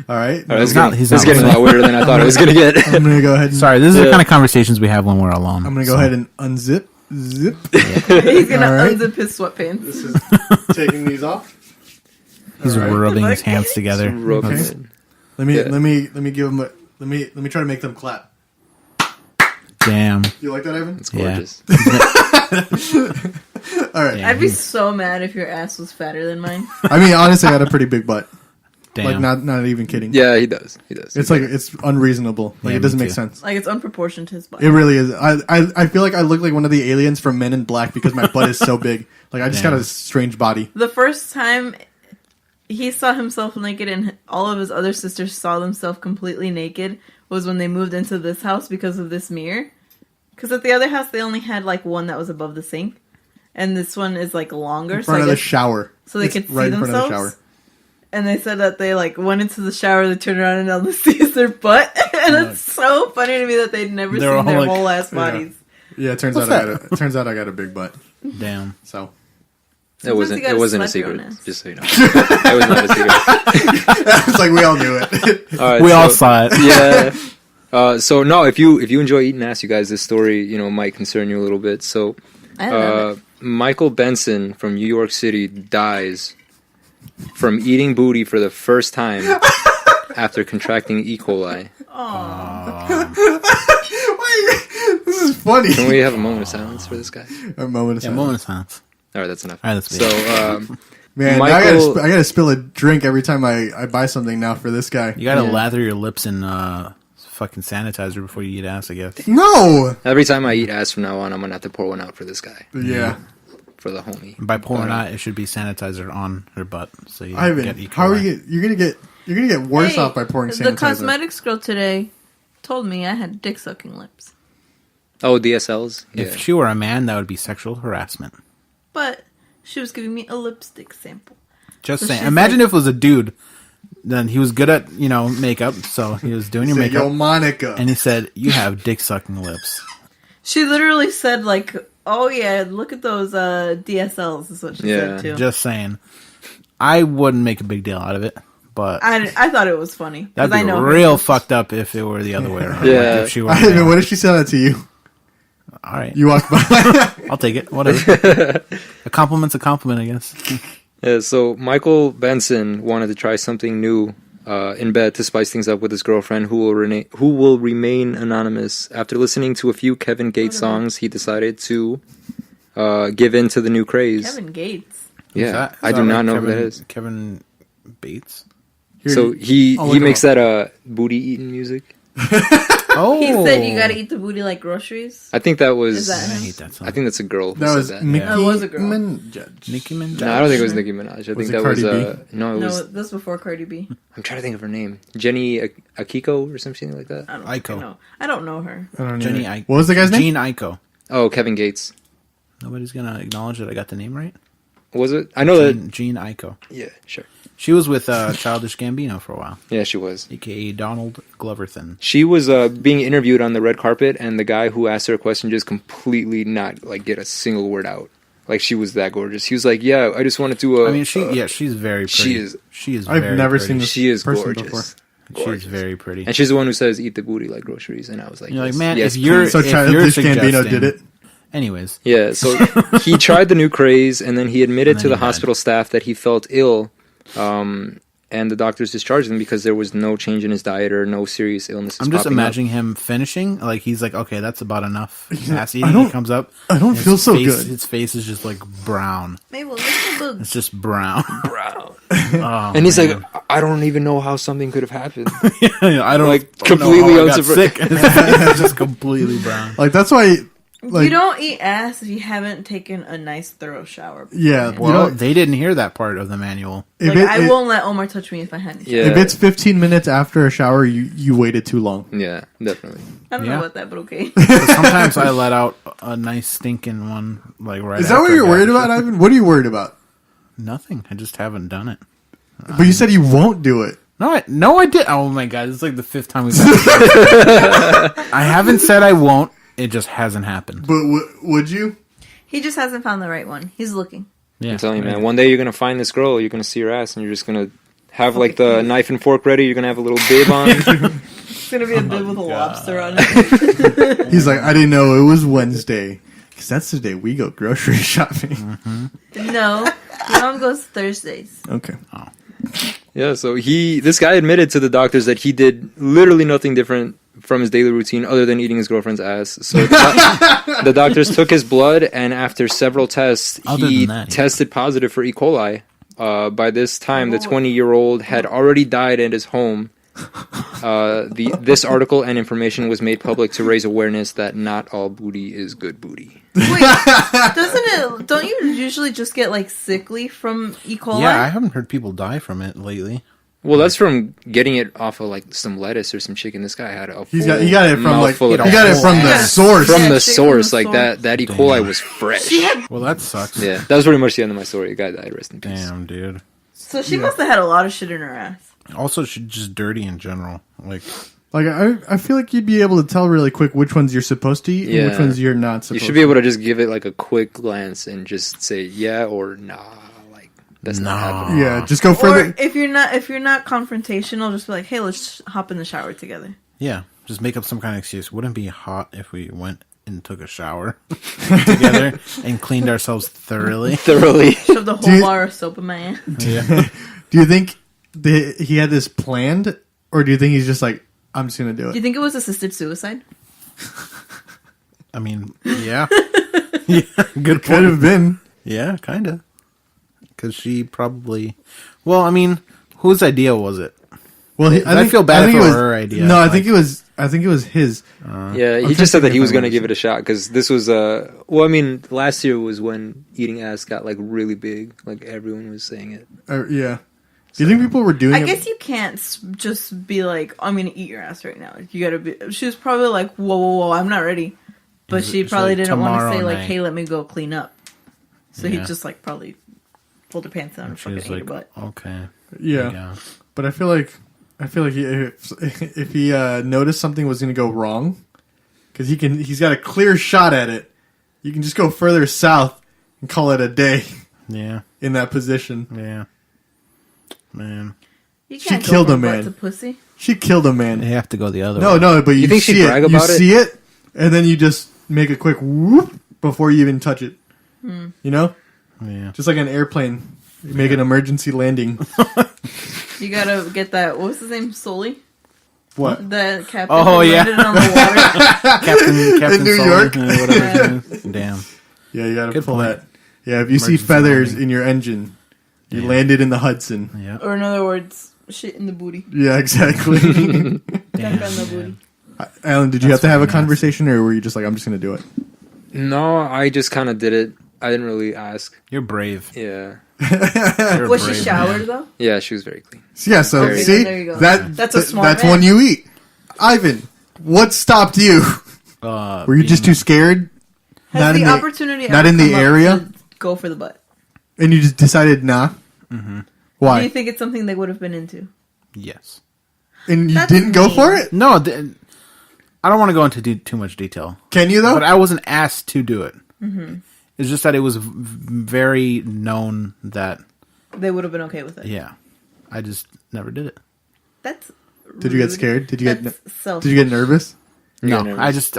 All right. All right, He's not this is getting a listening. lot weirder than I thought it was gonna get. I'm gonna go ahead. And, Sorry, this is the Yeah. kind of conversations we have when we're alone. I'm gonna go ahead and unzip. Zip. He's gonna All right. unzip his sweatpants. This is taking these off. He's All right. rubbing his Okay. hands together. Rub Okay. it. Let me Yeah. give them. Let me try to make them clap. Damn. You like that, Ivan? It's Yeah. gorgeous. All right. Yeah. I'd be so mad if your ass was fatter than mine. I mean, honestly, I got a pretty big butt. Damn. Like, not even kidding. Yeah, he does. He does. It's like it's unreasonable. Like Yeah, it doesn't me make too. sense. Like it's unproportioned to his butt. It really is. I feel like I look like one of the aliens from Men in Black because my butt is so big. Like I just got Damn. a strange body. The first time he saw himself naked and all of his other sisters saw themselves completely naked was when they moved into this house because of this mirror. Because at the other house they only had like one that was above the sink, and this one is like longer, In front of I the guess- shower. so they It's could see right in front themselves. of the shower. And they said that they like went into the shower, they turned around and all they see is their butt, and it's so funny to me that they'd never They're seen all their like- whole ass Yeah. bodies. Yeah, it turns What's out I got a big butt. Damn. So It wasn't. you gotta It wasn't a slap your secret. own ass. Just so you know, it was not a secret. it's like we all knew it. All right, We all so- saw it. Yeah. So no, if you enjoy eating ass, you guys, this story might concern you a little bit. So, I love it. Michael Benson from New York City dies from eating booty for the first time after contracting E. coli. This is funny. Can we have a moment of silence for this guy? A moment of silence. moment of silence. All right, that's enough. All right, that's So, Man, now Michael- I gotta spill a drink every time I buy something now for this guy. You gotta Yeah. lather your lips in fucking sanitizer before you eat ass, I guess. No! every time I eat ass from now on, I'm gonna have to pour one out for this guy, Yeah. for the homie. By pouring out, it should be sanitizer on her butt, so you Ivan, get E. coli. how are you're gonna get worse Hey, off by pouring sanitizer. The cosmetics girl today told me I had dick sucking lips, Oh, DSLs. Yeah. If she were a man, that would be sexual harassment. but she was giving me a lipstick sample. Just So saying. she's Imagine like- if it was a dude. Then he was good at makeup, so he was doing your Say, makeup, Yo, Monica. and he said, "You have dick sucking lips." She literally said like, "Oh yeah, look at those DSLs." Is what she Yeah, said too. Just saying. I wouldn't make a big deal out of it, but I thought it was funny. 'cause that'd I be know her. real fucked up if it were the other way around. Yeah. Like if she were a Ivan, man. what if she said that to you? All right, You walk by. I'll take it. Whatever. A compliment's a compliment, I guess. Yeah, so Michael Benson wanted to try something new in bed to spice things up with his girlfriend, who will remain anonymous. After listening to a few Kevin Gates songs, he decided to give in to the new craze. Kevin Gates. Yeah, Is that I do right? not know who that is. Kevin Bates. So he I'll look makes him that booty eating music. Oh, He said you gotta eat the booty like groceries. I think that was. Is that I him? hate that song. I think that's a girl who That said was that. Nicki It was a girl. Minaj. Nicki Minaj. No, I don't think it was Nicki Minaj. I think it that Cardi was B? no, it No, was. this before Cardi B. I'm trying to think of her name. Jenny Akiko or something like that. I don't Aiko. know. I don't know her. I don't know. Jenny Aiko. What was the guy's name? Gene Aiko. Oh, Kevin Gates. Nobody's gonna acknowledge that I got the name right. Was it? I know that. Gene Aiko. Yeah, sure. She was with Childish Gambino for a while, Yeah, she was. aka Donald Gloverthan. She was being interviewed on the red carpet, and the guy who asked her a question just completely not get a single word out. Like, she was that gorgeous. He was like, "Yeah, I just wanted to." I mean, she's very pretty. She is. I've very never pretty. seen this She is person gorgeous. before. She's very pretty. And she's the one who says, "Eat the booty like groceries." And I was like, You're like, yes, man, yes, if you're please." So if you're Childish Gambino suggesting- did it. Anyways, Yeah, so he tried the new craze, and then he admitted And then to the he died. hospital staff that he felt ill, and the doctors discharged him because there was no change in his diet or no serious illnesses. I'm just popping up. imagining him finishing. Like he's like, okay, that's about enough. Ass I eating. don't- He comes up. I don't his feel so face- good. His face is just like brown. Mabel, look at the boobs. It's just brown. Brown. Oh, And he's man. like, I don't even know how something could have happened. I don't like, know completely how I got unsurprised. sick. His face is just completely brown. Like, that's why, like, You don't eat ass if you haven't taken a nice thorough shower. yeah. Well, you know, they didn't hear that part of the manual. if, Like, I won't let Omar touch me if I hadn't. Yeah, if it's 15 minutes after a shower, you waited too long. yeah, definitely. I don't Yeah. know about that, but okay. But sometimes I let out a nice stinking one, like right. Is that what after you're I got worried the about, shit. Ivan? What are you worried about? Nothing. I just haven't done it. But you said you won't do it. No, I did. Oh my god, it's like the 5th time we've done it. I haven't said I won't. It just hasn't happened. But would you? He just hasn't found the right one. He's looking. Yeah, I'm telling you, man. One day you're gonna find this girl. You're gonna see her ass, and you're just gonna have like the knife and fork ready. You're gonna have a little bib on. It's gonna be a bib with a lobster on it. He's like, I didn't know it was Wednesday. Because that's the day we go grocery shopping. No, my mom goes Thursdays. Okay. Yeah, so this guy admitted to the doctors that he did literally nothing different from his daily routine other than eating his girlfriend's ass. So the doctors took his blood, and after several tests, Other he than that, yeah. tested positive for E. coli. By this time, the 20-year-old had already died at his home. This article and information was made public to raise awareness that not all booty is good booty. Wait, don't you usually just get like sickly from E. coli? Yeah, I haven't heard people die from it lately. Well, that's from getting it off of like some lettuce or some chicken. This guy had a He full got it from like mouthful he of got it ass. from the Yeah. source. From Yeah, the chicken source, from the like source. that E. coli was fresh. Well, that sucks. Yeah, that was pretty much the end of my story. The guy died. Rest in peace. Damn, dude. So she must have had a lot of shit in her ass. Also, she's just dirty in general. Like, Like I feel like you'd be able to tell really quick which ones you're supposed to eat and which Yeah. ones you're not You supposed should be able to just give it like a quick glance and just say yeah or nah. Like that's not Nah. happening. Yeah, just go Or further. if you're not confrontational, just be like, "Hey, let's hop in the shower together." Yeah, just make up some kind of excuse. Wouldn't it be hot if we went and took a shower together and cleaned ourselves thoroughly? Shove the whole bar of soap in my hand. Yeah. Do you think he had this planned, or do you think he's just like, I'm just gonna do Do it? you think it was assisted suicide? I mean, yeah. Yeah, good Could have point. been. Yeah, kind of. Because she probably... Well, I mean, whose idea was it? Well, I feel bad if it were her idea. No, I Like- think it was. I think it was his. Yeah, he just said that he was going to give it a shot because this was well, I mean, last year was when eating ass got like really big. Like everyone was saying it. Yeah. Do you think people were doing I it? guess you can't just be like, I'm gonna eat your ass right now. You gotta be. She was probably like, whoa, I'm not ready. But she It's probably like didn't want to tomorrow say like, night. hey, let me go clean up. So he Yeah. just like probably pulled her pants down and She fucking was ate her like, butt. okay. Yeah. But I feel like if he noticed something was going to go wrong, because he's got a clear shot at it. You can just go further south and call it a day Yeah. in that position. Yeah. Man. You She can't go killed from a butt man. to pussy. She killed a man. They have to go the other way. No, but you think she'd see brag it. You about it? see it, and then you just make a quick whoop before you even touch it. You know, Yeah. just like an airplane, you make an emergency landing. You gotta get that. What was his name? Sully. What? The captain. Oh, who yeah. landed on the water. Captain New Sully, York? whatever his name is. Damn. Yeah, you gotta Good pull point. that. Yeah, if you see Emergency feathers landing. in your engine, you Yeah. landed in the Hudson. Yeah. Or in other words, shit in the booty. Yeah, exactly. Damn. Back on the booty. Alan, did you have to have a conversation, or were you just like, I'm just gonna do it? No, I just kind of did it. I didn't really ask. You're brave. Yeah, You're a Was she brave showered man. though? yeah, she was very clean. Yeah, so Okay, see, there you go. that's a smart that's man. one you eat. Ivan, what stopped you? Were you just too scared? Has Not the in the- opportunity not ever in the come up area? to go for the butt? And you just decided nah? Mm-hmm. Why? Do you think it's something they would have been into? Yes. And you That's didn't go mean. for it? No, I don't want to go into too much detail. Can you, though? But I wasn't asked to do it. Mm-hmm. It's just that it was very known that, They would have been okay with it. yeah, I just never did it. That's. Did you get rude. scared? Did you That's self. Did you get nervous? No, Yeah, I just,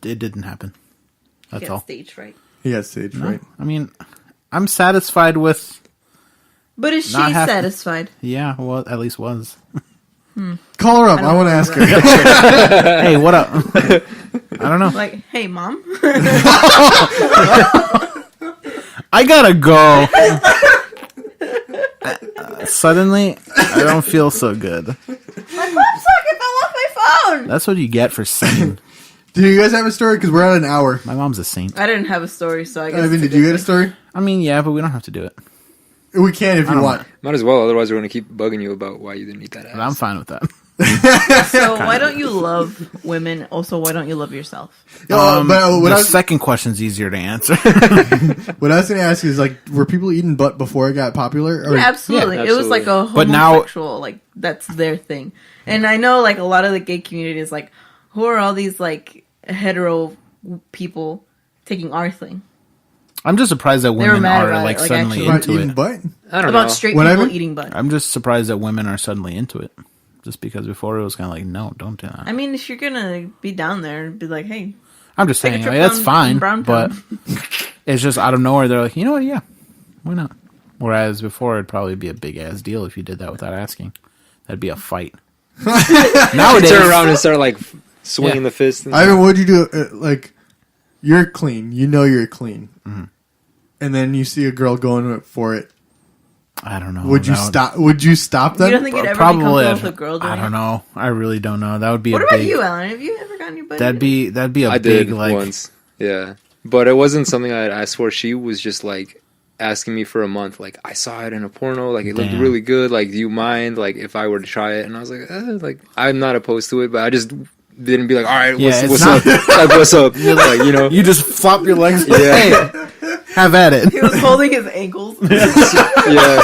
it didn't happen. That's get all. stage fright? He got stage fright. I mean, I'm satisfied with, But is she Not happy. satisfied? yeah, well, at least was. Call her up. I don't want to know ask that. her. Hey, what up? I don't know. Like, hey, mom. I gotta go. Suddenly, I don't feel so good. My pop socket fell off my phone. That's what you get for saying. Do you guys have a story? Because we're at an hour. My mom's a saint. I didn't have a story, so I guess. Ivan, it's did a you good get a thing. story? I mean, yeah, but we don't have to do it. We can if you don't want. Might as well, otherwise we're gonna keep bugging you about why you didn't eat that ass. But I'm fine with that. So why don't you love women? Also, why don't you love yourself? But what the I was, second question's easier to answer. what I was going to ask is, like, were people eating butt before it got popular? Or, Yeah, absolutely. Yeah, It was like a But now- homosexual, like that's their thing. And I know, like a lot of the gay community is like, who are all these like hetero people taking our thing I'm just surprised that were women mad are about like it, like, suddenly actually. About into eating it. butt? I don't about know. straight Whatever. people eating butt. I'm just surprised that women are suddenly into it. Just because before it was kind of like, no, don't do that. I mean, if you're gonna be down there and be like, hey, I'm just take a saying, trip like, that's down fine. Brown But Town. it's just out of nowhere. They're like, you know what? Yeah, why not? Whereas before, it'd probably be a big ass deal if you did that without asking. That'd be a fight. Nowadays, Turn around and start like swinging Yeah. the fist. And Ivan, what'd you do? Like, you're clean. You know you're clean. Mm-hmm. And then you see a girl going for it. I don't know. Would you That would- stop? Would you stop them? You don't think you'd ever be Probably. comfortable with a girl doing I don't it? know. I really don't know. That would be What a about big. you, Alan? Have you ever gotten your butt? That'd be a I big did like. once, yeah, but it wasn't something I had asked for. She was just like asking me for a month. Like, I saw it in a porno. Like, it looked Damn. really good. Like, do you mind? Like, if I were to try it? And I was like, I'm not opposed to it, but I just didn't be like, all right, Yeah, it's what's not- up? Like, what's up? Like, you know, You just flop your legs. Yeah. Hey, have at it. He was holding his ankles. yeah.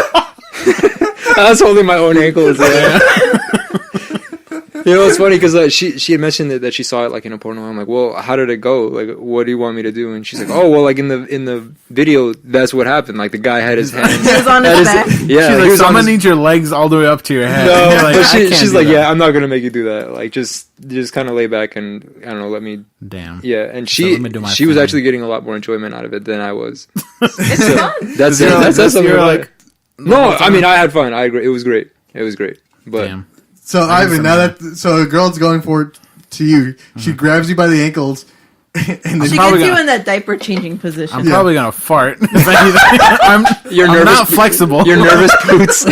I was holding my own ankles. Yeah. You know, it's funny because she had mentioned that she saw it like in a porno. I'm like, well, how did it go? Like, what do you want me to do? And she's like, oh, well, like in the video, that's what happened. Like the guy had his hands. He was on his back. Yeah, She's he like, was on someone his- needs your legs all the way up to your head. No, You're like, but "I can't she's do like, that." yeah, I'm not gonna make you do that. Like, just kind of lay back and I don't know, let me. Damn. Yeah, and So let me do my she was thing. actually getting a lot more enjoyment out of it than I was. It's fun. That's You're that's something you're about like, it. No, I mean I had fun. I agree. It was great. But damn. So Ivan, now that a girl's going forward to you, she grabs you by the ankles, and then She probably gets you gonna- in that diaper changing position. I'm probably gonna fart. If anything. I'm nervous. not flexible. You're nervous, Poots.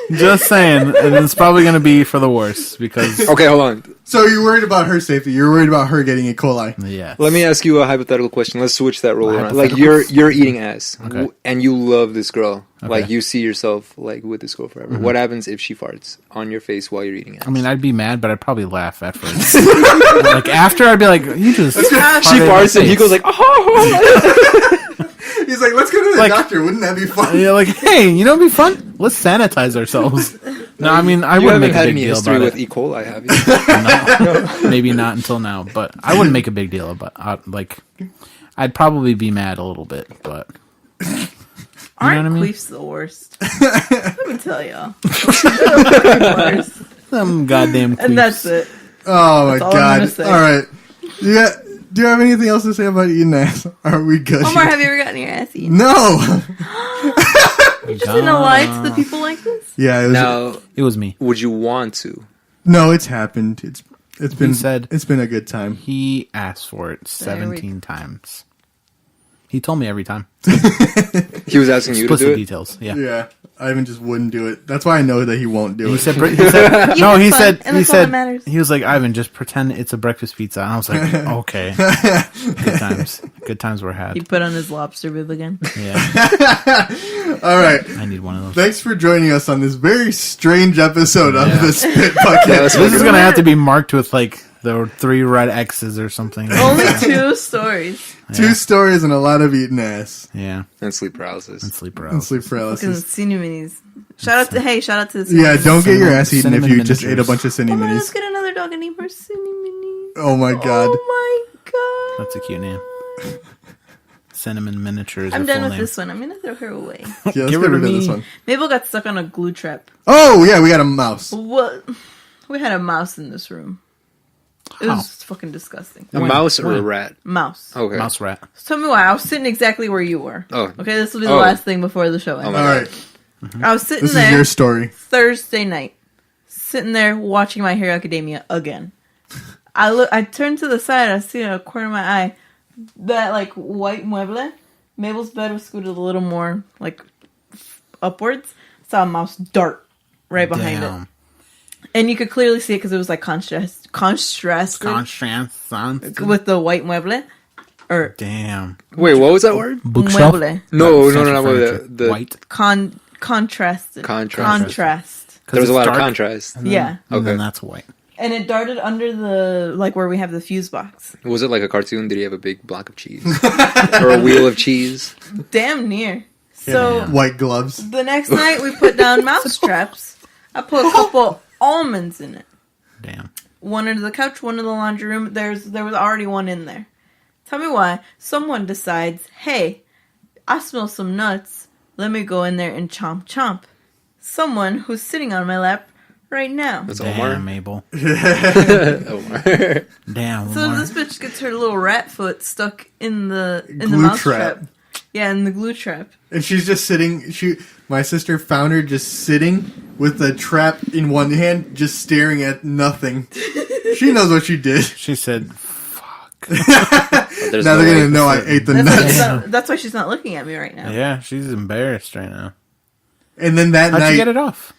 Just saying, and it's probably gonna be for the worse because Okay, hold on. so you're worried about her safety. You're worried about her getting E. coli. yeah. Let me ask you a hypothetical question. Let's switch that role around. Like Hypotheticals? you're eating ass, Okay. and you love this girl. Okay. Like you see yourself like with this girl forever. What happens if she farts on your face while you're eating ass? I mean, I'd be mad, but I'd probably laugh at first. Like after, I'd be like, "You just." she farted in my farts and he face." goes like, oh. He's like, let's go to the Like- doctor. Wouldn't that be fun? Yeah, like, hey, you know, it'd be fun. Let's sanitize ourselves. No, I mean, I You wouldn't haven't make a had big any deal history about with it. E. coli, have you? No, maybe not until now, but I wouldn't make a big deal about. Like, I'd probably be mad a little bit, but Aren't what I mean? queefs the worst? Let me tell y'all. They're the fucking worst. some goddamn. Queefs. And that's it. Oh my That's all I'm gonna god! say. All right, do you have anything else to say about eating ass? Are we good? Omar, have you ever gotten your ass eaten? No. You're just gonna lie to the people like this? Yeah, it was. Now, It was me. would you want to? No, it's happened. It's been said- it's been a good time. He asked for it 17 times. He told me every time. He was asking you to do Explicit it. details. Yeah. Yeah, Ivan just wouldn't do it. That's why I know that he won't do He it. said, no, You he have fun, said, and he that's all that said, matters. he was like, Ivan, just pretend it's a breakfast pizza. And I was like, okay. Good times were He had. put on his lobster bib again. Yeah. All right. I need one of those. Thanks for joining us on this very strange episode of Yeah. the Spit Bucket. Yeah, that's This is going to have to be marked with like the 3 red X's or something. Only 2 stories. 2 stories and a lot of eating ass Yeah. And sleep paralysis. And sleep and paralysis. sleep Fucking paralysis. Cine minis. Shout out to the Yeah, don't get your Cinnamon- ass eaten if cinnamon you just ate a miniatures. bunch of cine Omar, let's minis. get another dog and name her Cine Mini. Oh my god. Oh my god. That's a cute name. Cinnamon miniatures. I'm her done full with name. this one. I'm gonna throw her away. Yeah, let's Get get rid rid of of this me. one. Mabel got stuck on a glue trap. Oh yeah, we got a mouse. What? We had a mouse in this room. It How? was fucking disgusting. A When? mouse or a When? rat? Mouse. Okay. Mouse rat. So tell me why. I was sitting exactly where you were. Oh. Okay, this will be the Oh. last thing before the show ends. Oh All my right, I was sitting this there is your story. Thursday night, sitting there watching My Hero Academia again. I turned to the side. I see in a corner of my eye that like white mueble. Mabel's bed was scooted a little more like upwards. Saw a mouse dart right behind it, Damn. and you could clearly see it because it was like contrasted with the white mueble or Damn. Wait, what was that word? Bookshelf. mueble. No, Central no. furniture. The White. Contrasted. Contrast. 'Cause There was a it's lot of dark, contrast. Yeah, And then Okay. that's white. and it darted under the like where we have the fuse box. Was it like a cartoon? Did he have a big block of cheese or a wheel of cheese? Damn near. So White gloves. the next night we put down mouse traps. I put a couple almonds in it. Damn. One under the couch, one in the laundry room. There was already one in there. Tell me why. Someone decides, hey, I smell some nuts. Let me go in there and chomp chomp. Someone who's sitting on my lap right now. That's Damn, Omar. Mabel. Omar. Damn. So Omar. this bitch gets her little rat foot stuck in the Glue mouse trap. trap. Yeah, in the glue trap. And she's just sitting. My sister found her just sitting with the trap in one hand, just staring at nothing. She knows what she did. She said, There's Now no they're way. gonna know I ate the That's, nuts. that's why she's not looking at me right now. yeah, she's embarrassed right now. And then that How'd night, you get it off?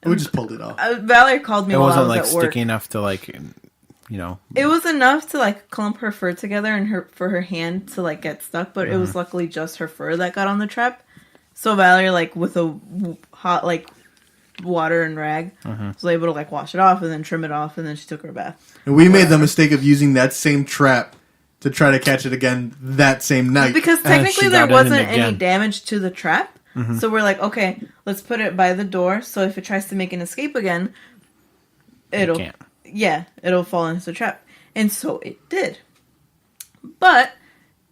we just pulled it off. Valerie called me It while I wasn't was like at work. sticky enough to like, you know. It was enough to like clump her fur together and for her hand to like get stuck, but it was luckily just her fur that got on the trap. So Valerie, like with a hot like water and rag, was able to like wash it off and then trim it off, and then she took her bath. And we made the mistake of using that same trap to try to catch it again that same night. Because she technically got there it in wasn't any again. damage to the trap, So we're like, okay, let's put it by the door. So if it tries to make an escape again, it'll fall into the trap. And so it did. But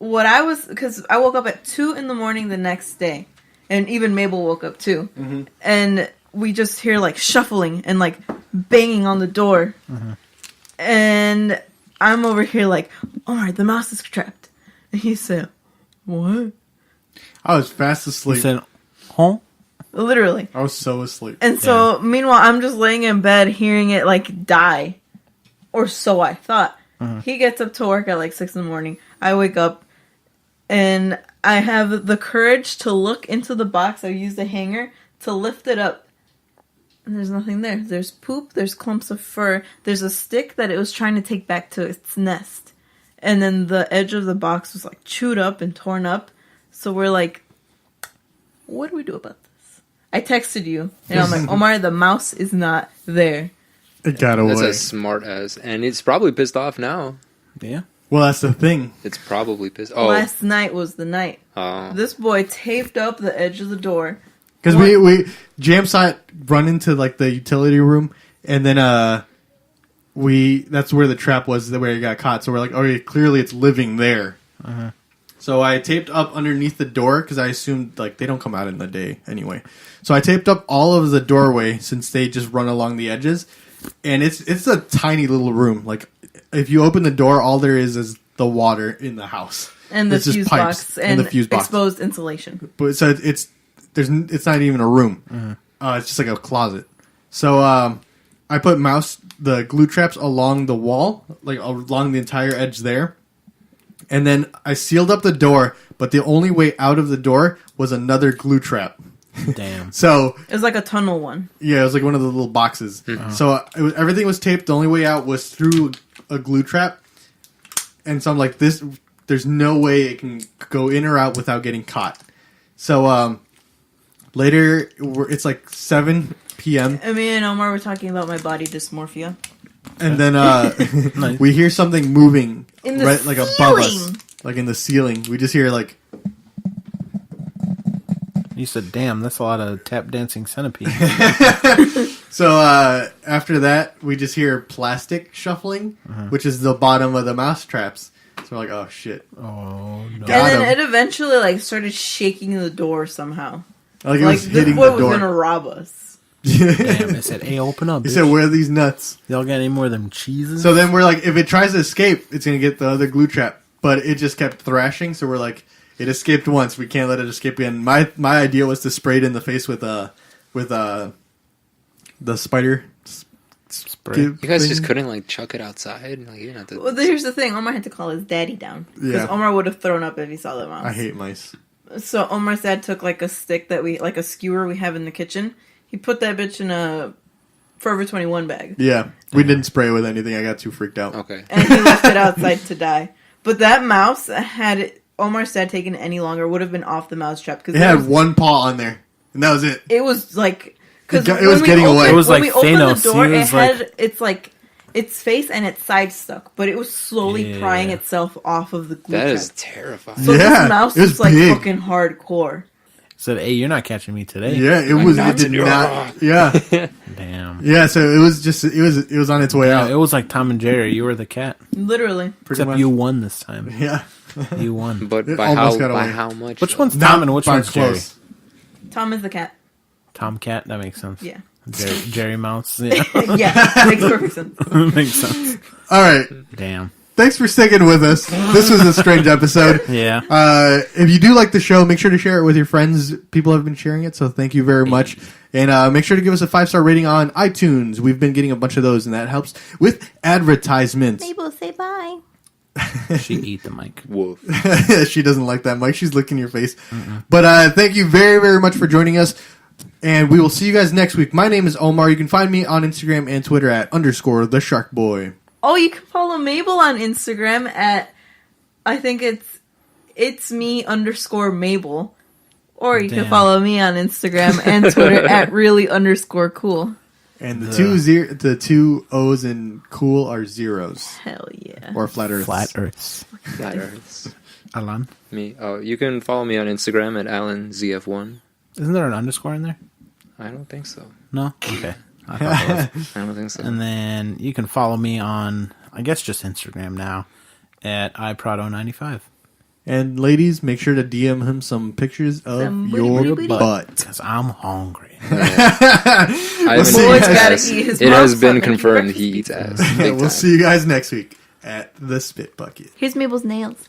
because I woke up at 2 a.m. the next day, and even Mabel woke up too, and we just hear like shuffling and like banging on the door, and I'm over here like, alright, the mouse is trapped. And he said, what? I was fast asleep. He said, huh? Literally. I was so asleep. And so, meanwhile, I'm just laying in bed hearing it like die. Or so I thought. He gets up to work at like 6 a.m. I wake up and I have the courage to look into the box. I used a hanger to lift it up. And there's nothing there. There's poop. There's clumps of fur. There's a stick that it was trying to take back to its nest. And then the edge of the box was like chewed up and torn up. So we're like, what do we do about this? I texted you. And I'm like, Omar, the mouse is not there. It got away. That's a smart ass. And it's probably pissed off now. Yeah. Well, that's the thing. It's probably pissed. Oh. Last night was the night. This boy taped up the edge of the door. Because Jam saw it run into like the utility room, and then that's where the trap was, where it got caught. So we're like, okay, clearly it's living there. So I taped up underneath the door because I assumed like they don't come out in the day anyway. So I taped up all of the doorway since they just run along the edges, and it's a tiny little room. Like if you open the door, all there is the water in the house And the It's just fuse pipes box and and the fuse box. exposed insulation. But so it's not even a room. It's just like a closet. So I put the glue traps along the wall, like along the entire edge there. And then I sealed up the door, but the only way out of the door was another glue trap. Damn. So It was like a tunnel one. yeah, it was like one of the little boxes. So everything was taped. The only way out was through a glue trap. And so I'm like, there's no way it can go in or out without getting caught. So later, it's like 7 p.m. And me and Omar were talking about my body dysmorphia. And then we hear something moving In the right like above us, ceiling. like in the ceiling. We just hear like You said, damn, that's a lot of tap dancing centipede. so. After that, we just hear plastic shuffling, which is the bottom of the mouse traps. So we're like, oh shit! Oh, no. And Got then him. it eventually like started shaking the door somehow. Like it Like was this hitting boy the was door. gonna rob us. Damn, they said, hey, open up, He bitch. said, "Where are these nuts?" Y'all got any more of them cheeses? So then we're like, if it tries to escape, it's gonna get the other glue trap. But it just kept thrashing, so we're like, it escaped once. We can't let it escape again. My idea was to spray it in the face with the spider Spray. You guys thing. just couldn't like chuck it outside. Like you didn't have to. Well, here's the thing. Omar had to call his daddy down. Because Yeah. Omar would have thrown up if he saw the mouse. I hate mice. So Omar's dad took like a stick like a skewer we have in the kitchen. He put that bitch in a Forever 21 bag. Yeah, we didn't spray it with anything. I got too freaked out. Okay. And he left it outside to die. But that mouse, had Omar's dad taken it any longer, would have been off the mouse trap. Cause It had one paw on there, and that was it. It was like... Cause It was getting away. It was when like we opened Thanos. the door, He it was had its face and its side stuck. But it was slowly Yeah. prying itself off of the glue That trap. is terrifying. So Yeah, this mouse it was was like big. fucking hardcore. Said, hey, you're not catching me today. Yeah, it was. It nuts did in your not. Yeah, Damn. yeah. So it was just. It was on its way Yeah, out. it was like Tom and Jerry. You were the cat. Literally. Pretty Except much. you won this time. Yeah. You won. But It by almost how got by away. how much? Which though? one's Not Tom and which by one's Jerry? close. Tom is the cat. Tomcat? That makes sense. Yeah. Jerry Mouse? Yeah. Yeah, makes perfect sense. makes sense. All right. Damn. Thanks for sticking with us. This was a strange episode. Yeah. If you do like the show, make sure to share it with your friends. People have been sharing it, so thank you very much. And make sure to give us a 5-star rating on iTunes. We've been getting a bunch of those, and that helps with advertisements. Mabel, say bye. She ate the mic. Wolf. She doesn't like that, Mike. She's licking your face. But thank you very, very much for joining us. And we will see you guys next week. My name is Omar. You can find me on Instagram and Twitter at _thesharkboy. Oh, you can follow Mabel on Instagram at, I think it's me _Mabel. Or you can Damn. follow me on Instagram and Twitter at really_cool. And the two O's in cool are zeros. Hell yeah. Or flat earths. Flat Earths. Flat Earths. Alan? Me. Oh, you can follow me on Instagram at AllanZF1. Isn't there an underscore in there? I don't think so. No? Okay. I thought there was. I don't think so. And then you can follow me on, I guess, just Instagram now at iPrado95. And ladies, make sure to DM him some pictures of Some your booty, booty, booty. butt. Because I'm hungry. I haven't see eaten you Boy's guys. gotta ass. eat his It has mom's been fucking confirmed breakfast he eats pizza. ass. Big We'll time. see you guys next week at the Spit Bucket. Here's Mabel's nails.